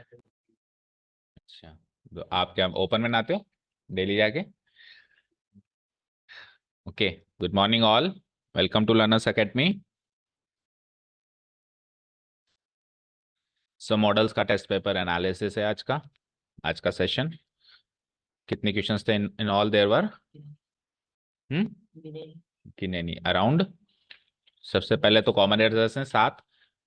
अच्छा, तो आप क्या ओपन में नहाते हो डेली जाके? Okay, good morning all, welcome to Learners Academy. So models का टेस्ट पेपर एनालिसिस है आज का सेशन। कितने क्वेश्चंस थे इन ऑल देयर वर? कि नहीं, अराउंड। सबसे पहले तो कॉमन एरर्स हैं 7।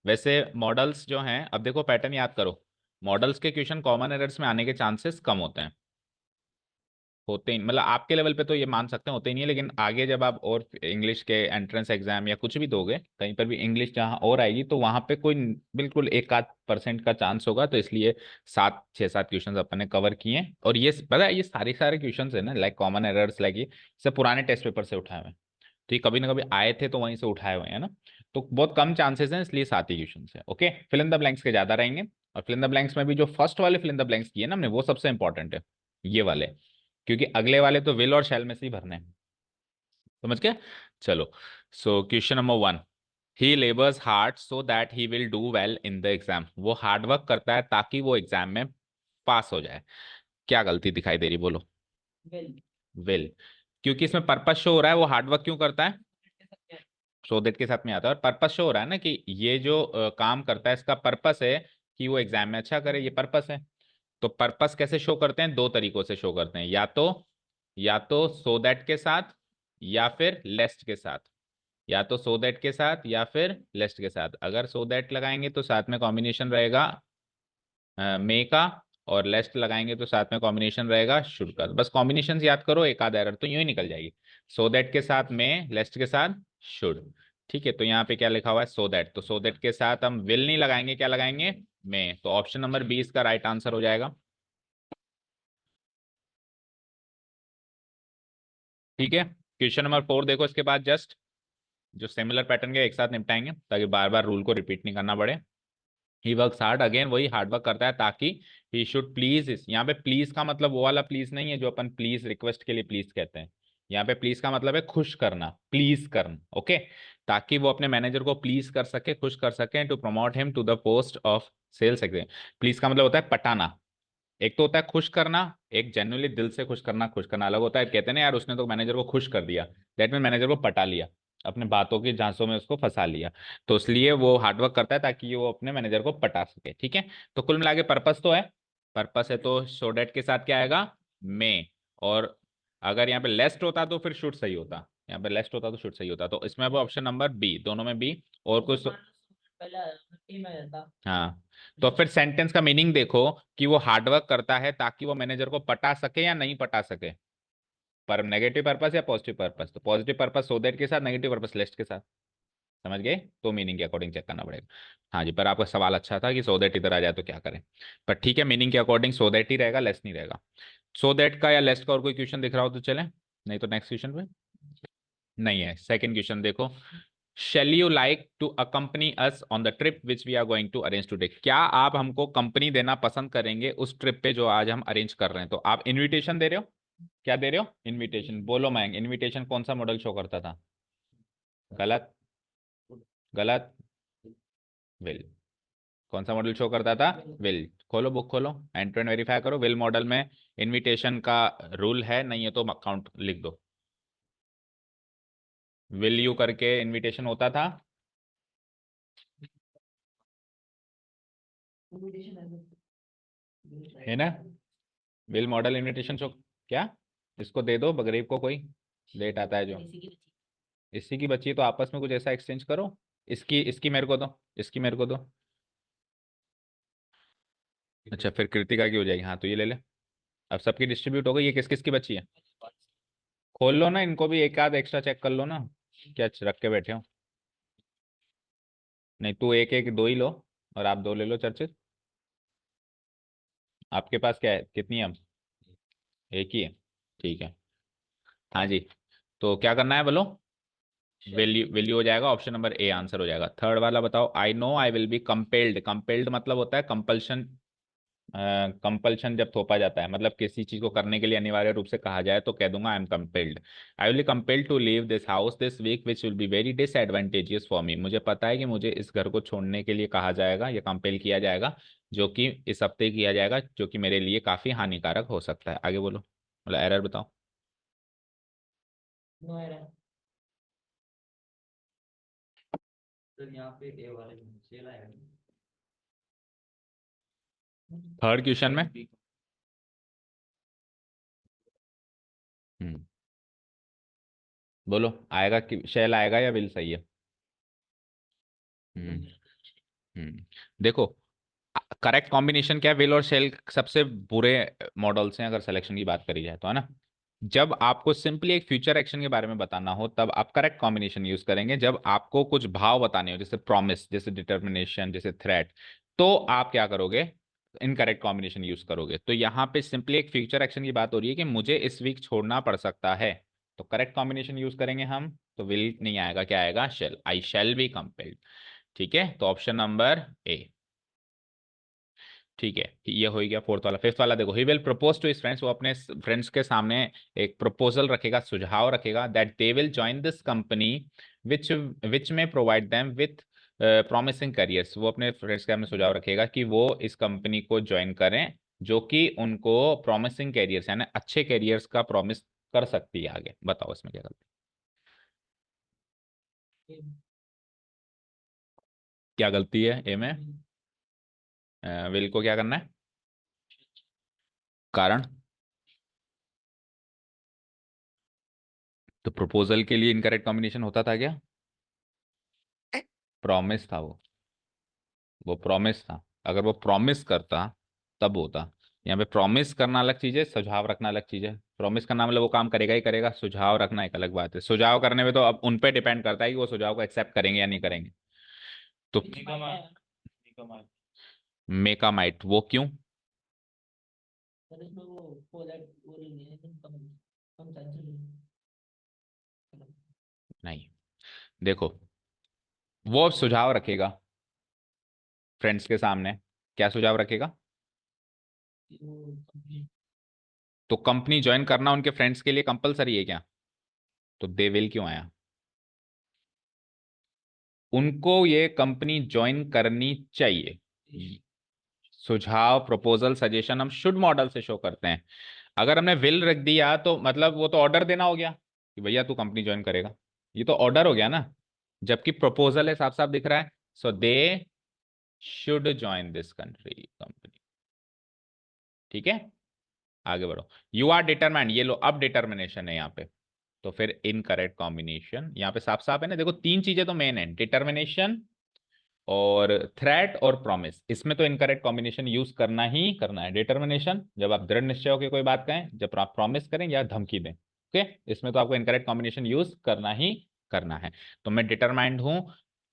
वैसे मॉडल्स जो हैं, अब देखो पैटर्न याद करो, मॉडल्स के क्वेश्चन कॉमन एरर्स में आने के चांसेस कम होते हैं। होते ही मतलब आपके लेवल पे तो ये मान सकते हैं होते ही नहीं है, लेकिन आगे जब आप और इंग्लिश के एंट्रेंस एग्जाम या कुछ भी दोगे, कहीं पर भी इंग्लिश जहाँ और आएगी तो वहां पे कोई बिल्कुल 1-8% का चांस होगा। तो इसलिए 6-7 क्वेश्चंस अपन ने कवर किए हैं। और ये पता है, ये सारे क्वेश्चंस है ना, लाइक कॉमन एरर्स, लाइक ये सब पुराने टेस्ट पेपर से उठाए हुए हैं। तो ये कभी ना कभी आए थे तो वहीं से उठाए हुए हैं ना। तो बहुत कम चांसेस हैं, इसलिए 7 ही क्वेश्चन है। Okay, fill in the blanks के ज्यादा रहेंगे। और फिल इन द ब्लैंक्स में भी जो फर्स्ट वाले फिल इन द ब्लैंक्स किए ना हमने, वो सबसे इंपॉर्टेंट है, ये वाले। क्योंकि अगले वाले तो विल और शैल में से ही भरने हैं। समझ गए? चलो, so question number 1। He labours hard so that he will do well in the exam. वो हार्ड वर्क करता है ताकि वो एग्जाम में पास हो जाए। क्या गलती दिखाई दे रही, बोलो? विल। क्योंकि इसमें पर्पस शो हो रहा है, वो हार्ड वर्क क्यों करता है? सो दैट के साथ में आता है, और पर्पस शो हो रहा है ना कि ये जो काम करता है इसका पर्पस है कि वो एग्जाम में अच्छा करे, ये पर्पस है। तो पर्पस कैसे शो करते हैं? 2 तरीकों से शो करते हैं, या तो सो दैट के साथ, या फिर लेस्ट के साथ। या तो सो दैट के साथ या फिर लेस्ट के साथ। अगर सो दैट लगाएंगे तो साथ में कॉम्बिनेशन रहेगा मे का, और लेस्ट लगाएंगे तो साथ में कॉम्बिनेशन रहेगा शुड का। बस कॉम्बिनेशन याद करो, एक आध एरर तो यूं ही निकल जाएगी। सो दैट के साथ मे, लेस्ट के साथ शुड। ठीक है, तो यहाँ पे क्या लिखा हुआ है? So that. तो सो दैट के साथ हम विल नहीं लगाएंगे, क्या लगाएंगे? मे। तो ऑप्शन नंबर 20 का राइट आंसर हो जाएगा। ठीक है, क्वेश्चन नंबर 4 देखो, इसके बाद जस्ट जो सिमिलर पैटर्न के एक साथ निपटाएंगे ताकि बार बार रूल को रिपीट नहीं करना पड़े। ही वर्क्स हार्ड, अगेन वही हार्ड वर्क करता है ताकि ही शुड प्लीज। इस यहाँ पे प्लीज का मतलब वो वाला प्लीज नहीं है जो अपन प्लीज रिक्वेस्ट के लिए प्लीज कहते हैं। यहाँ पे प्लीज का मतलब है खुश करना, प्लीज करना। ओके, ताकि वो अपने मैनेजर को प्लीज कर सके, खुश कर सके, to promote him to the post of sales executive. Please का मतलब होता है पटाना। एक तो होता है खुश करना, एक जेन्युइनली दिल से खुश करना। खुश करना अलग होता है। कहते हैं ना यार, उसने तो मैनेजर को खुश कर दिया, दैट मीन मैनेजर को पटा लिया, अपने बातों की झांसों में उसको फंसा लिया। तो इसलिए वो हार्डवर्क करता है ताकि वो अपने मैनेजर को पटा सके। ठीक है, तो कुल मिला के पर्पस तो है। पर्पस है तो सो डैट के साथ क्या आएगा? मे। और अगर यहाँ पे लेस्ट होता तो फिर शुड सही होता, यहाँ पे लेस्ट होता तो शुड सही होता। तो इसमें अब ऑप्शन नंबर बी, दोनों में बी। और कुछ हाँ, तो फिर सेंटेंस का मीनिंग देखो कि वो हार्डवर्क करता है ताकि वो मैनेजर को पटा सके या नहीं पटा सके। पर नेगेटिव पर्पस या पॉजिटिव पर्पस? तो पॉजिटिव पर्पस सो दैट के साथ, नेगेटिव पर्पस लेस्ट के साथ। समझ गए? तो मीनिंग के अकॉर्डिंग चेक करना पड़ेगा। हाँ जी, पर आपका सवाल अच्छा था कि सो दैट इधर आ जाए तो क्या करें। पर ठीक है, मीनिंग के अकॉर्डिंग सो दैट ही रहेगा, लेस्ट नहीं रहेगा। सो दैट का या लेस्ट का और कोई क्वेश्चन दिख रहा हो तो चले, नहीं तो नेक्स्ट क्वेश्चन पे। नहीं है। सेकंड क्वेश्चन देखो, shall you like to accompany us on the trip which we are going to arrange today. क्या आप हमको कंपनी देना पसंद करेंगे उस ट्रिप पे जो आज हम अरेंज कर रहे हैं? तो आप इनविटेशन दे रहे हो, क्या दे रहे हो? इनविटेशन। बोलो मैंग, इनविटेशन कौन सा मॉडल शो करता था? गलत, गलत। विल। कौन सा मॉडल शो करता था? विल। खोलो बुक, खोलो एंड टू एंड वेरीफाई करो। विल मॉडल में इनविटेशन का रूल है, नहीं है तो अकाउंट लिख दो। विल यू करके इनविटेशन होता था। है ना? Will model invitation show. क्या? इसको दे दो गरीब को, कोई लेट आता है जो। इसी की बच्ची है, तो आपस में कुछ ऐसा एक्सचेंज करो। इसकी इसकी मेरे को दो, इसकी मेरे को दो। अच्छा, फिर कृतिका की हो जाएगी। हाँ, तो ये ले ले। अब सबकी डिस्ट्रीब्यूट हो गई, ये किस किस की बच्ची है? खोल लो ना इनको भी, एक आध एक्स्ट्रा चेक कर लो ना, क्या रख के बैठे हो? नहीं, तू एक एक दो ही लो, और आप दो ले लो चर्चित। आपके पास क्या है, कितनी है अब? एक ही है। ठीक है। हाँ जी, तो क्या करना है बोलो? वैल्यू, वैल्यू हो जाएगा, ऑप्शन नंबर ए आंसर हो जाएगा। थर्ड वाला बताओ, I know I will be compelled. Compelled मतलब होता है कंपल्शन, कंपल्शन जब थोपा जाता है, मतलब किसी चीज को करने के लिए अनिवार्य रूप से कहा जाए, तो कह दूंगा I am compelled. I will compelled to leave this house this week which will be very disadvantageous for me. मुझे पता है कि मुझे इस घर को छोड़ने के लिए कहा जाएगा या कंपेल किया जाएगा, जो कि इस हफ्ते किया जाएगा, जो कि मेरे लिए काफी हानिकारक हो सकता है। आगे बोलो, मतलब एरर बताओ। No error. तो यहाँ पे ए वाले में सेल आएगा। थर्ड क्वेश्चन में बोलो, आएगा कि शेल आएगा या विल सही है? हम्म हम्म देखो, करेक्ट कॉम्बिनेशन क्या है? विल और शेल सबसे बुरे मॉडल्स हैं अगर सिलेक्शन की बात करी जाए तो, है ना। जब आपको सिंपली एक फ्यूचर एक्शन के बारे में बताना हो तब आप करेक्ट कॉम्बिनेशन यूज करेंगे। जब आपको कुछ भाव बताने हो, जैसे प्रॉमिस, जैसे डिटर्मिनेशन, जैसे थ्रेट, तो आप क्या करोगे? इनकरेक्ट कॉम्बिनेशन यूज करोगे। तो यहाँ पे सिंपली एक फ्यूचर एक्शन की बात हो रही है कि मुझे इस वीक छोड़ना पड़ सकता है, तो करेक्ट कॉम्बिनेशन यूज करेंगे हम। तो विल नहीं आएगा, क्या आएगा? Shall. I shall be compelled. ठीक है, तो ऑप्शन नंबर ए। ठीक है, ये हो गया फोर्थ वाला। फिफ्थ वाला देखो, he will propose to his friends. वो अपने फ्रेंड्स के सामने एक प्रपोजल रखेगा, सुझाव रखेगा, that they will join this company which which में provide them with promising careers. वो अपने फ्रेंड्स के सामने सुझाव रखेगा कि वो इस कंपनी को ज्वाइन करें जो कि उनको प्रॉमिसिंग कैरियर्स यानी अच्छे कैरियर्स का प्रॉमिस कर सकती है आगे। बताओ इसमें क्या गलती? क्या गलती है ए में? विल को क्या करना है? कारण? तो प्रपोजल के लिए इनकरेक्ट कॉम्बिनेशन होता था क्या? प्रॉमिस था वो प्रॉमिस था। अगर वो प्रॉमिस करता तब होता। यहाँ पे प्रॉमिस करना अलग चीज है, सुझाव रखना अलग चीज है। प्रॉमिस करना मतलब वो काम करेगा ही करेगा, सुझाव रखना एक अलग बात है। सुझाव करने में तो अब उन पे डिपेंड करता है कि वो सुझाव को एक्सेप्ट करेंगे या नहीं करेंगे। तो मेका माइट, वो क्यों? सर इसमें वो दैट वो नहीं है, कम कम चांसेस है। नहीं, देखो, वो सुझाव रखेगा फ्रेंड्स के सामने। क्या सुझाव रखेगा? कि वो कंपनी तो कंपनी ज्वाइन करना उनके फ्रेंड्स के लिए कंपलसरी है क्या? तो दे विल क्यों आया? उनको ये कंपनी ज्वाइन करनी चाहिए। सुझाव, प्रपोजल, सजेशन हम शुड मॉडल से शो करते हैं। अगर हमने विल रख दिया तो मतलब वो तो ऑर्डर देना हो गया कि भैया तू कंपनी ज्वाइन करेगा। ये तो ऑर्डर हो गया ना। जबकि प्रपोजल है, साफ साफ दिख रहा है, so they should join this company. ठीक है, आगे बढ़ो। यू आर डिटरमाइंड, ये लो, अब डिटर्मिनेशन है यहाँ पे। तो फिर इनकरेक्ट कॉम्बिनेशन यहाँ पे साफ साफ है ना। देखो, तीन चीजें तो मेन है, डिटर्मिनेशन और थ्रेट और प्रॉमिस। इसमें तो इनकरेक्ट कॉम्बिनेशन यूज करना ही करना है। डिटर्मिनेशन जब आप दृढ़ निश्चय होकर कोई बात कहें, जब आप प्रॉमिस करें या धमकी दें, ओके, इसमें तो आपको इनकरेक्ट कॉम्बिनेशन यूज करना ही करना है। तो मैं डिटरमाइंड हूं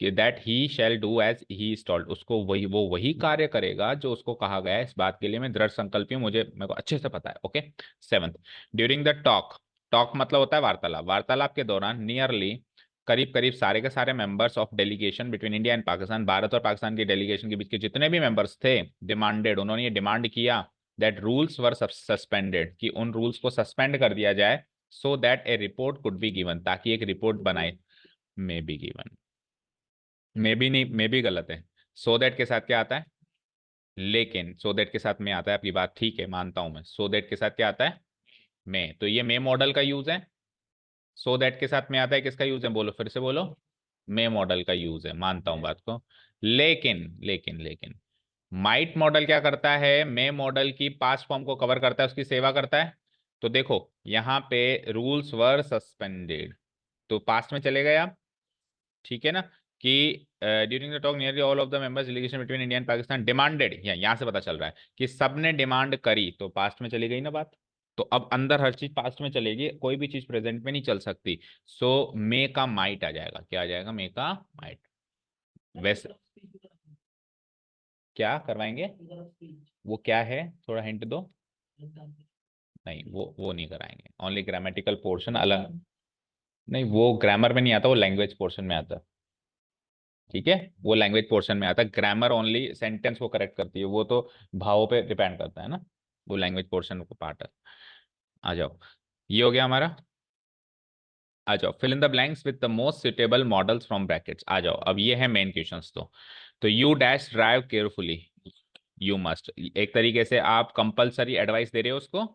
कि that he shall do as he is told. उसको वही, वो वही कार्य करेगा जो उसको कहा गया है। इस बात के लिए मैं दृढ़ संकल्पी हूं, मुझे मेरे को अच्छे से पता है। Okay, seventh, during the talk. Talk मतलब होता है वार्तालाप। वार्तालाप के दौरान नियरली, करीब करीब सारे के सारे members of delegation between India and Pakistan, Bharat और पाकिस्तान की डेलीगेशन के बीच के जितने भी मेंबर्स थे, डिमांडेड, उन्होंने ये डिमांड किया दैट रूल्स वर सस्पेंडेड, कि उन रूल्स को सस्पेंड कर दिया जाए, so that A report could be given, ताकि एक रिपोर्ट बनाई। May be given, may be नहीं, मे बी गलत है। सो दैट के साथ क्या आता है? लेकिन सो दैट के साथ में आता है, आपकी बात ठीक है, मानता हूं मैं। सो दैट के साथ क्या आता है? मे। तो ये मे मॉडल का यूज है। सो दैट के साथ में आता है, किसका यूज है? बोलो, फिर से बोलो। मे मॉडल का यूज है, मानता हूं बात को। लेकिन माइट मॉडल क्या करता है? मे मॉडल की पास्ट फॉर्म को कवर करता है, उसकी सेवा करता है। तो देखो, यहां पे रूल्स वर सस्पेंडेड, तो पास्ट में चले गए आप। ठीक है ना, कि during the talk nearly all of the members delegation between India and Pakistan demanded, यहाँ से पता चल रहा है कि सबने डिमांड करी, तो पास्ट में चली गई ना बात। तो अब अंदर हर चीज पास्ट में चलेगी, कोई भी चीज प्रेजेंट में नहीं चल सकती। सो मे का माइट आ जाएगा। क्या आ जाएगा? मे का माइट। वैसे क्या करवाएंगे? वो क्या है, थोड़ा हिंट दो। नहीं, वो नहीं कराएंगे, ओनली ग्रामेटिकल पोर्शन अलग। नहीं, वो ग्रामर में नहीं आता, वो लैंग्वेज पोर्शन में आता है। ठीक है, वो लैंग्वेज पोर्शन में आता है। ग्रामर ओनली सेंटेंस को करेक्ट करती है, वो तो भावों पे डिपेंड करता है ना, वो लैंग्वेज पोर्शन को पार्ट है। आ जाओ, ये हो गया हमारा। आ जाओ, fill in the blanks with the most suitable modals from brackets. आ जाओ, अब ये है मेन क्वेश्चंस। तो you dash drive carefully, you must, एक तरीके से आप कंपलसरी एडवाइस दे रहे हो उसको।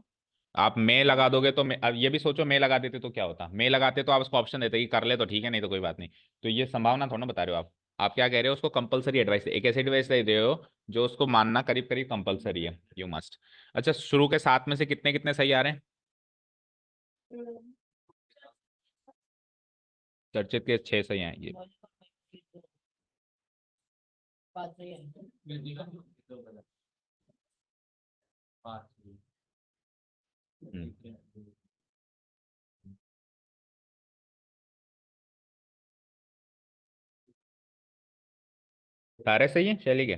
आप मे लगा दोगे तो अब ये भी सोचो, मे लगा देते तो क्या होता, मे लगाते तो आप उसको ऑप्शन देते कि कर ले तो ठीक है, नहीं तो कोई बात नहीं। तो ये संभावना थोड़ा ना बता रहे हो आप क्या कह रहे हो, उसको कंपलसरी एडवाइस, एक ऐसी एडवाइस दे रहे हो जो उसको मानना करीब करीब कंपलसरी है, यू मस्ट। अच्छा, शुरू के 7 में से कितने कितने सही आ रहे हैं? चर्चित के 6 सही हैं ये। बात सही है। हम्म, सारे सही हैं शैली के।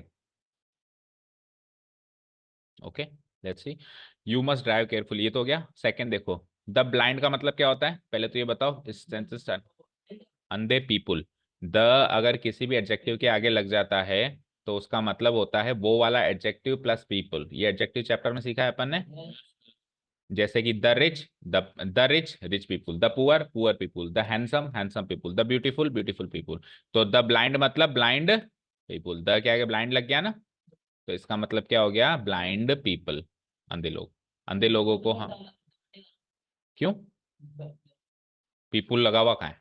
Okay, let's see. You must drive carefully, ये तो हो गया। सेकंड देखो, द ब्लाइंड का मतलब क्या होता है, पहले तो ये बताओ इस सेंटेंस। अंधे पीपुल, द अगर किसी भी एडजेक्टिव के आगे लग जाता है तो उसका मतलब होता है वो वाला एडजेक्टिव प्लस पीपल। ये एडजेक्टिव चैप्टर में सीखा है अपन ने। जैसे कि the rich, the rich rich people, the poor poor people, the handsome handsome people, the beautiful beautiful people. तो द ब्लाइंड मतलब ब्लाइंड पीपुल, द क्या है, ब्लाइंड लग गया ना, तो इसका मतलब क्या हो गया, ब्लाइंड पीपल, अंधे लोग। अंधे लोगों को हम, क्यों पीपुल लगा हुआ कहाँ है?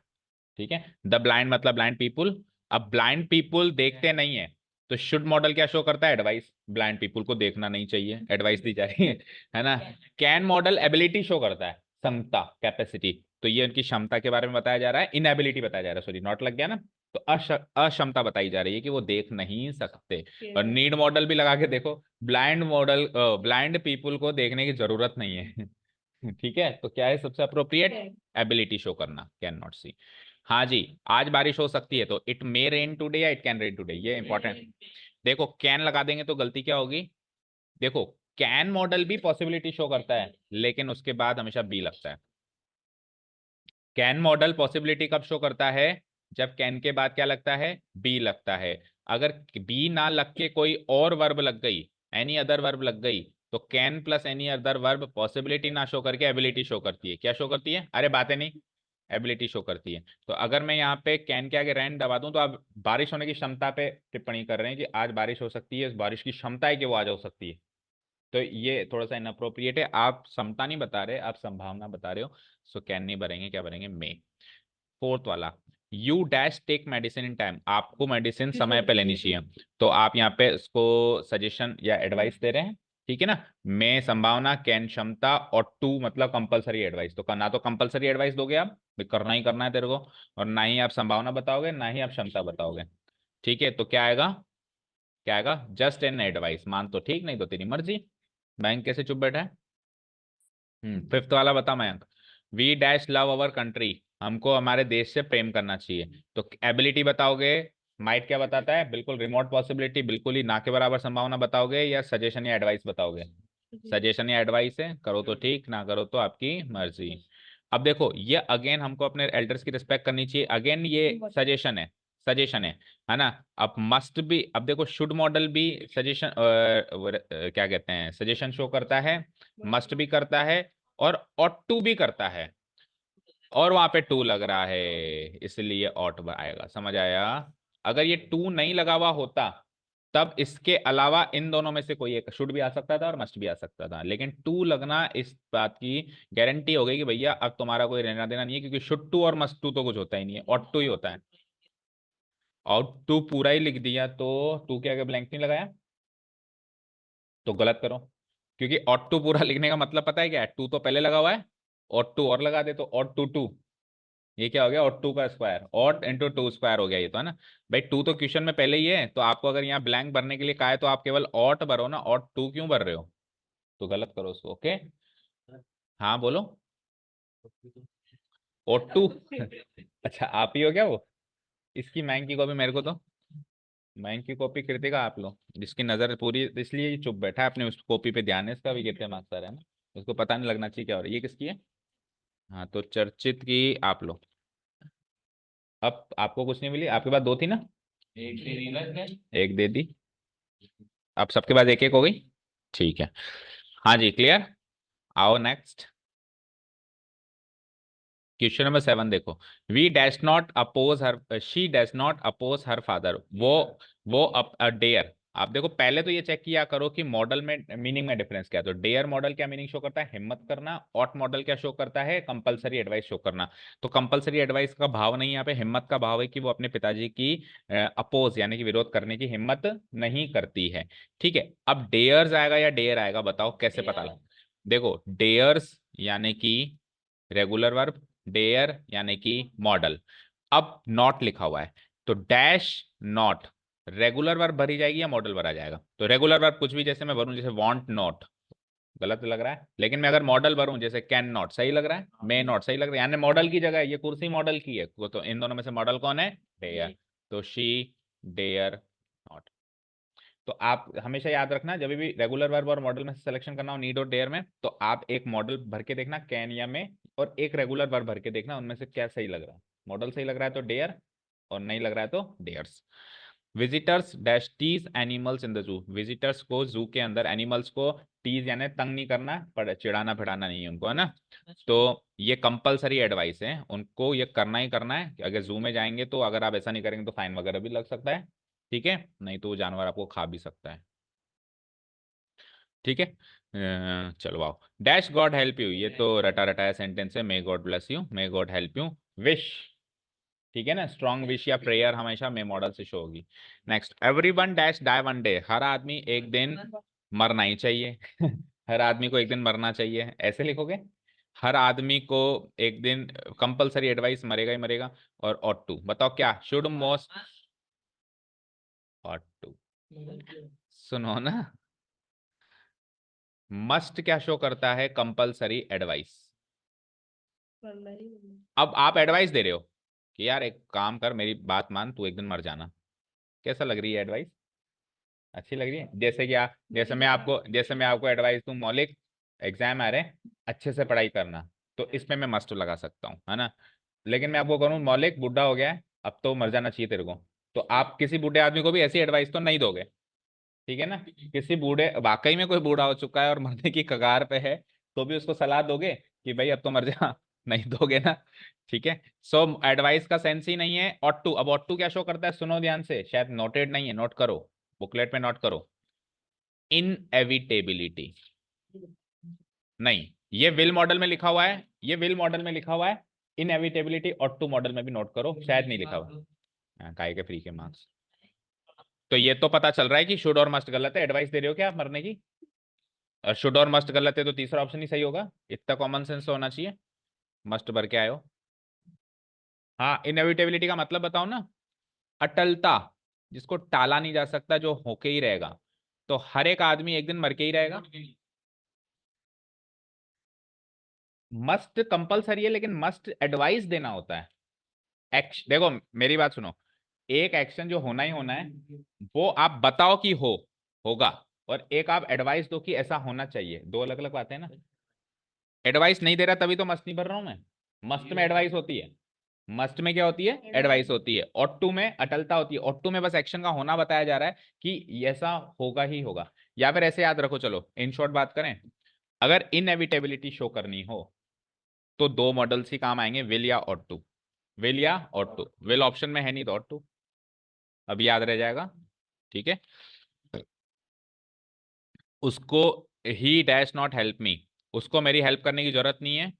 ठीक है, द ब्लाइंड मतलब ब्लाइंड पीपुल। अब ब्लाइंड पीपुल देखते नहीं है, तो शुड मॉडल क्या शो करता है, एडवाइस, ब्लाइंड पीपुल को देखना नहीं चाहिए, एडवाइस दी जा रही है ना। कैन मॉडल एबिलिटी शो करता है, क्षमता कैपेसिटी, तो ये उनकी क्षमता के बारे में बताया जा रहा है, इनएबिलिटी बताया जा रहा है, सॉरी नॉट लग गया ना। तो अक्षमता बताई जा रही है कि वो देख नहीं सकते। और नीड मॉडल भी लगा के देखो, ब्लाइंड मॉडल, ब्लाइंड पीपुल को देखने की जरूरत नहीं है। ठीक है, तो क्या है सबसे अप्रोप्रिएट, एबिलिटी शो करना, कैन नॉट सी। हाँ जी, आज बारिश हो सकती है, तो इट मे रेन टुडे या इट कैन रेन टुडे, ये इंपॉर्टेंट। देखो कैन लगा देंगे तो गलती क्या होगी, देखो कैन मॉडल भी पॉसिबिलिटी शो करता है, लेकिन उसके बाद हमेशा बी लगता है। कैन मॉडल पॉसिबिलिटी कब शो करता है, जब कैन के बाद क्या लगता है, बी लगता है। अगर बी ना लग के कोई और वर्ब लग गई, एनी अदर वर्ब लग गई, तो can plus any other verb possibility ना शो करके एबिलिटी शो करती है। क्या शो करती है, अरे बातें नहीं, एबिलिटी शो करती है। तो अगर मैं यहाँ पे कैन के आगे रैन दबा दूं, तो आप बारिश होने की क्षमता पे टिप्पणी कर रहे हैं कि आज बारिश हो सकती है, इस बारिश की क्षमता है कि वो आज हो सकती है। तो ये थोड़ा सा इनअप्रोप्रिएट है, आप क्षमता नहीं बता रहे, आप संभावना बता रहे हो। सो कैन नहीं भरेंगे, क्या भरेंगे, मे। फोर्थ वाला, you dash take medicine in time, आपको मेडिसिन समय पे लेनी चाहिए। तो आप यहाँ पे इसको सजेशन या एडवाइस दे रहे हैं, ठीक है ना। मैं संभावना, कैन क्षमता, और टू मतलब कंपलसरी एडवाइस। तो ना तो कंपलसरी एडवाइस दोगे आप, भाई करना ही करना है तेरे को, और ना ही आप संभावना बताओगे, ना ही आप क्षमता बताओगे। ठीक है, तो क्या आएगा, क्या आएगा, जस्ट एन एडवाइस, मान तो ठीक, नहीं तो तेरी मर्जी। बैंक कैसे चुप बैठा है। फिफ्थ वाला बता Mayank, we dash love our country, हमको हमारे देश से प्रेम करना चाहिए। तो एबिलिटी बताओगे, माइट क्या बताता है, बिल्कुल रिमोट पॉसिबिलिटी, बिल्कुल ही ना के बराबर संभावना बताओगे, या सजेशन या एडवाइस बताओगे। सजेशन या एडवाइस है, करो तो ठीक, ना करो तो आपकी मर्जी। अब देखो ये अगेन हमको अपने एल्डर्स की रिस्पेक्ट करनी चाहिए, अगेन ये सजेशन है, सजेशन है ना। अब मस्ट भी, अब देखो शुड मॉडल भी सजेशन, क्या कहते हैं, सजेशन शो करता है, मस्ट भी करता है, और ऑट टू भी करता है, और वहां पे टू लग रहा है, इसलिए ऑट आएगा, समझ आया। अगर ये टू नहीं लगा हुआ होता, तब इसके अलावा इन दोनों में से कोई एक शुड भी आ सकता था और मस्ट भी आ सकता था, लेकिन टू लगना इस बात की गारंटी हो गई कि भैया अब तुम्हारा कोई लेना देना नहीं है, क्योंकि शुड टू और मस्ट टू तो कुछ होता ही नहीं है, ऑट टू ही होता है। और टू पूरा ही लिख दिया तो टू के आगे ब्लैंक नहीं लगाया तो गलत करो, क्योंकि ऑट टू पूरा लिखने का मतलब पता है क्या है, टू तो पहले लगा हुआ है, ऑट टू और लगा दे तो ऑट टू टू, ये क्या हो गया, ऑट टू का square, ought into to square हो गया ये तो, है ना। भाई टू तो क्वेश्चन में पहले ही है, तो आपको अगर यहाँ ब्लैंक भरने के लिए कहा है तो आप केवल ऑट भरो ना, ऑट टू क्यों भर रहे हो, तो गलत करो उसको, ओके। हाँ बोलो, ऑट टू। अच्छा आप ही हो क्या वो, इसकी मैंग की कॉपी मेरे को तो, मैंग की कॉपी कृतिका आप लो, जिसकी नजर पूरी, इसलिए ये चुप बैठा है, अपने उस कॉपी पे ध्यान है इसका भी, कितने मार्क्स आ रहे हैं ना, उसको पता नहीं लगना चाहिए क्या हो रहा है। ये किसकी है, हाँ तो चर्चित की आप लो। अब आपको कुछ नहीं मिली, आपके पास दो थी ना, एक दे दी। अब सबके पास एक एक हो गई। ठीक है। हाँ जी, क्लियर। आओ नेक्स्ट। क्वेश्चन नंबर 7 देखो। We dash not oppose her, she dash not oppose her father, वो डेयर। आप देखो पहले तो ये चेक किया करो कि मॉडल में मीनिंग में डिफरेंस क्या है। तो डेयर मॉडल क्या मीनिंग शो करता है? हिम्मत करना। ऑट मॉडल क्या शो करता है? कंपलसरी एडवाइस शो करना। तो कंपलसरी एडवाइस का भाव नहीं, यहाँ पे हिम्मत का भाव है कि वो अपने पिताजी की अपोज यानी कि विरोध करने की हिम्मत नहीं करती है। ठीक है, अब डेयर्स आएगा या डेयर आएगा, बताओ कैसे पता लगा। देखो डेयर्स यानी कि रेगुलर वर्ब, डेयर यानी कि मॉडल। अब नॉट लिखा हुआ है तो डैश नॉट रेगुलर वर्ब भरी जाएगी या मॉडल भरा जाएगा? तो रेगुलर वर्ब कुछ भी, जैसे मैं भरूं जैसे वांट नॉट, गलत लग रहा है। लेकिन मैं अगर मॉडल भरूं जैसे कैन नॉट, सही लग रहा है। मे नॉट सही लग रहा है, यानी मॉडल की जगह है, ये कुर्सी मॉडल की है। तो इन दोनों में से मॉडल कौन है? डेयर। तो शी डेयर नॉट। तो आप हमेशा याद रखना, जब भी रेगुलर वर्ब और मॉडल में से सिलेक्शन करना हो नीड और डेयर में, तो आप एक मॉडल भर के देखना कैन या में, और एक रेगुलर वर्ब भर के देखना उनमें से क्या सही लग रहा है। मॉडल सही लग रहा है तो डेयर, और नहीं लग रहा है तो dares. Visitors dash tease animals in the zoo, visitors को जू के अंदर एनिमल्स को टीज यानी तंग नहीं करना, पर चिढ़ाना फिड़ाना नहीं है उनको, है ना। तो ये कंपलसरी एडवाइस है, उनको ये करना ही करना है कि अगर जू में जाएंगे तो अगर आप ऐसा नहीं करेंगे तो फाइन वगैरह भी लग सकता है। ठीक है, नहीं तो वो जानवर आपको खा भी सकता है। ठीक है। चलो आओ। डैश गॉड हेल्प यू, ये तो रटा रटाया सेंटेंस है। May God bless you, may God help you. Wish, ठीक है ना, स्ट्रॉन्ग विश या प्रेयर हमेशा मे मॉडल से शो होगी। Next, everyone dash die one day, हर आदमी एक दिन मरना ही चाहिए। हर आदमी को एक दिन मरना चाहिए, ऐसे लिखोगे। हर आदमी को एक दिन, कंपलसरी एडवाइस मरेगा ही मरेगा। और ऑट टू, बताओ क्या? Should must, ought to. सुनो ना, मस्ट क्या शो करता है? Compulsory advice. अब आप एडवाइस दे रहे हो कि यार एक काम कर, मेरी बात मान, तू एक दिन मर जाना। कैसा लग रही है एडवाइस? अच्छी लग रही है? जैसे कि जैसे मैं आपको एडवाइस दूं, मौलिक एग्जाम आ रहे हैं, अच्छे से पढ़ाई करना, तो इसमें मैं मस्ट लगा सकता हूँ, है ना। लेकिन मैं आपको करूँ, मौलिक बुढ़ा हो गया है, अब तो मर जाना चाहिए तेरे को, तो आप किसी बूढ़े आदमी को भी ऐसी एडवाइस तो नहीं दोगे। ठीक है ना। किसी बूढ़े, वाकई में कोई बूढ़ा हो चुका है और मरने की कगार पे है, तो भी उसको सलाह दोगे कि भाई अब तो मर जा? नहीं दोगे ना। ठीक है। सो एडवाइस का सेंस ही नहीं है। ऑट टू, अब ऑट टू क्या शो करता है? सुनो ध्यान से, शायद नोटेड नहीं है, नोट करो, बुकलेट में नोट करो। इनएविटेबिलिटी, नहीं, ये विल मॉडल में लिखा हुआ है, ये विल मॉडल में लिखा हुआ है। इनएविटेबिलिटी ऑट टू मॉडल में भी नोट करो, शायद नहीं लिखा हुआ। हाँ, काय के फ्री के मार्क्स। तो ये तो पता चल रहा है कि शुड और मस्ट गलत है, एडवाइस दे रहे हो क्या आप मरने की? और शुड और मस्ट गलत है तो तीसरा ऑप्शन ही सही होगा, इतना कॉमन सेंस होना चाहिए। मस्ट भर के आयो। हाँ, इनएविटेबिलिटी का मतलब बताओ ना। अटलता, जिसको टाला नहीं जा सकता, जो होके ही रहेगा। तो हर एक आदमी एक दिन मर के ही रहेगा। मस्ट कंपलसरी है, लेकिन मस्ट एडवाइस देना होता है। देखो मेरी बात सुनो, एक एक्शन जो होना ही होना है, वो आप बताओ कि होगा। और एक आप एडवाइस दो कि ऐसा होना चाहिए, दो अलग अलग बातें हैं ना। एडवाइस नहीं दे रहा तभी तो मस्त नहीं भर रहा हूं मैं। मस्त में एडवाइस होती है, मस्ट में क्या होती है? एडवाइस होती है। ऑट टू में अटलता होती है। ऑट टू में बस एक्शन का होना बताया जा रहा है कि ऐसा होगा ही होगा। या फिर ऐसे याद रखो, चलो इन शॉर्ट बात करें, अगर इनएविटेबिलिटी शो करनी हो तो दो मॉडल्स ही काम आएंगे, विल या ऑट टू। विल या ऑट टू, विल ऑप्शन में है नहीं तो ऑट टू, अब याद रह जाएगा। ठीक है। उसको, ही डैश नॉट हेल्प मी, उसको मेरी हेल्प करने की जरूरत नहीं है।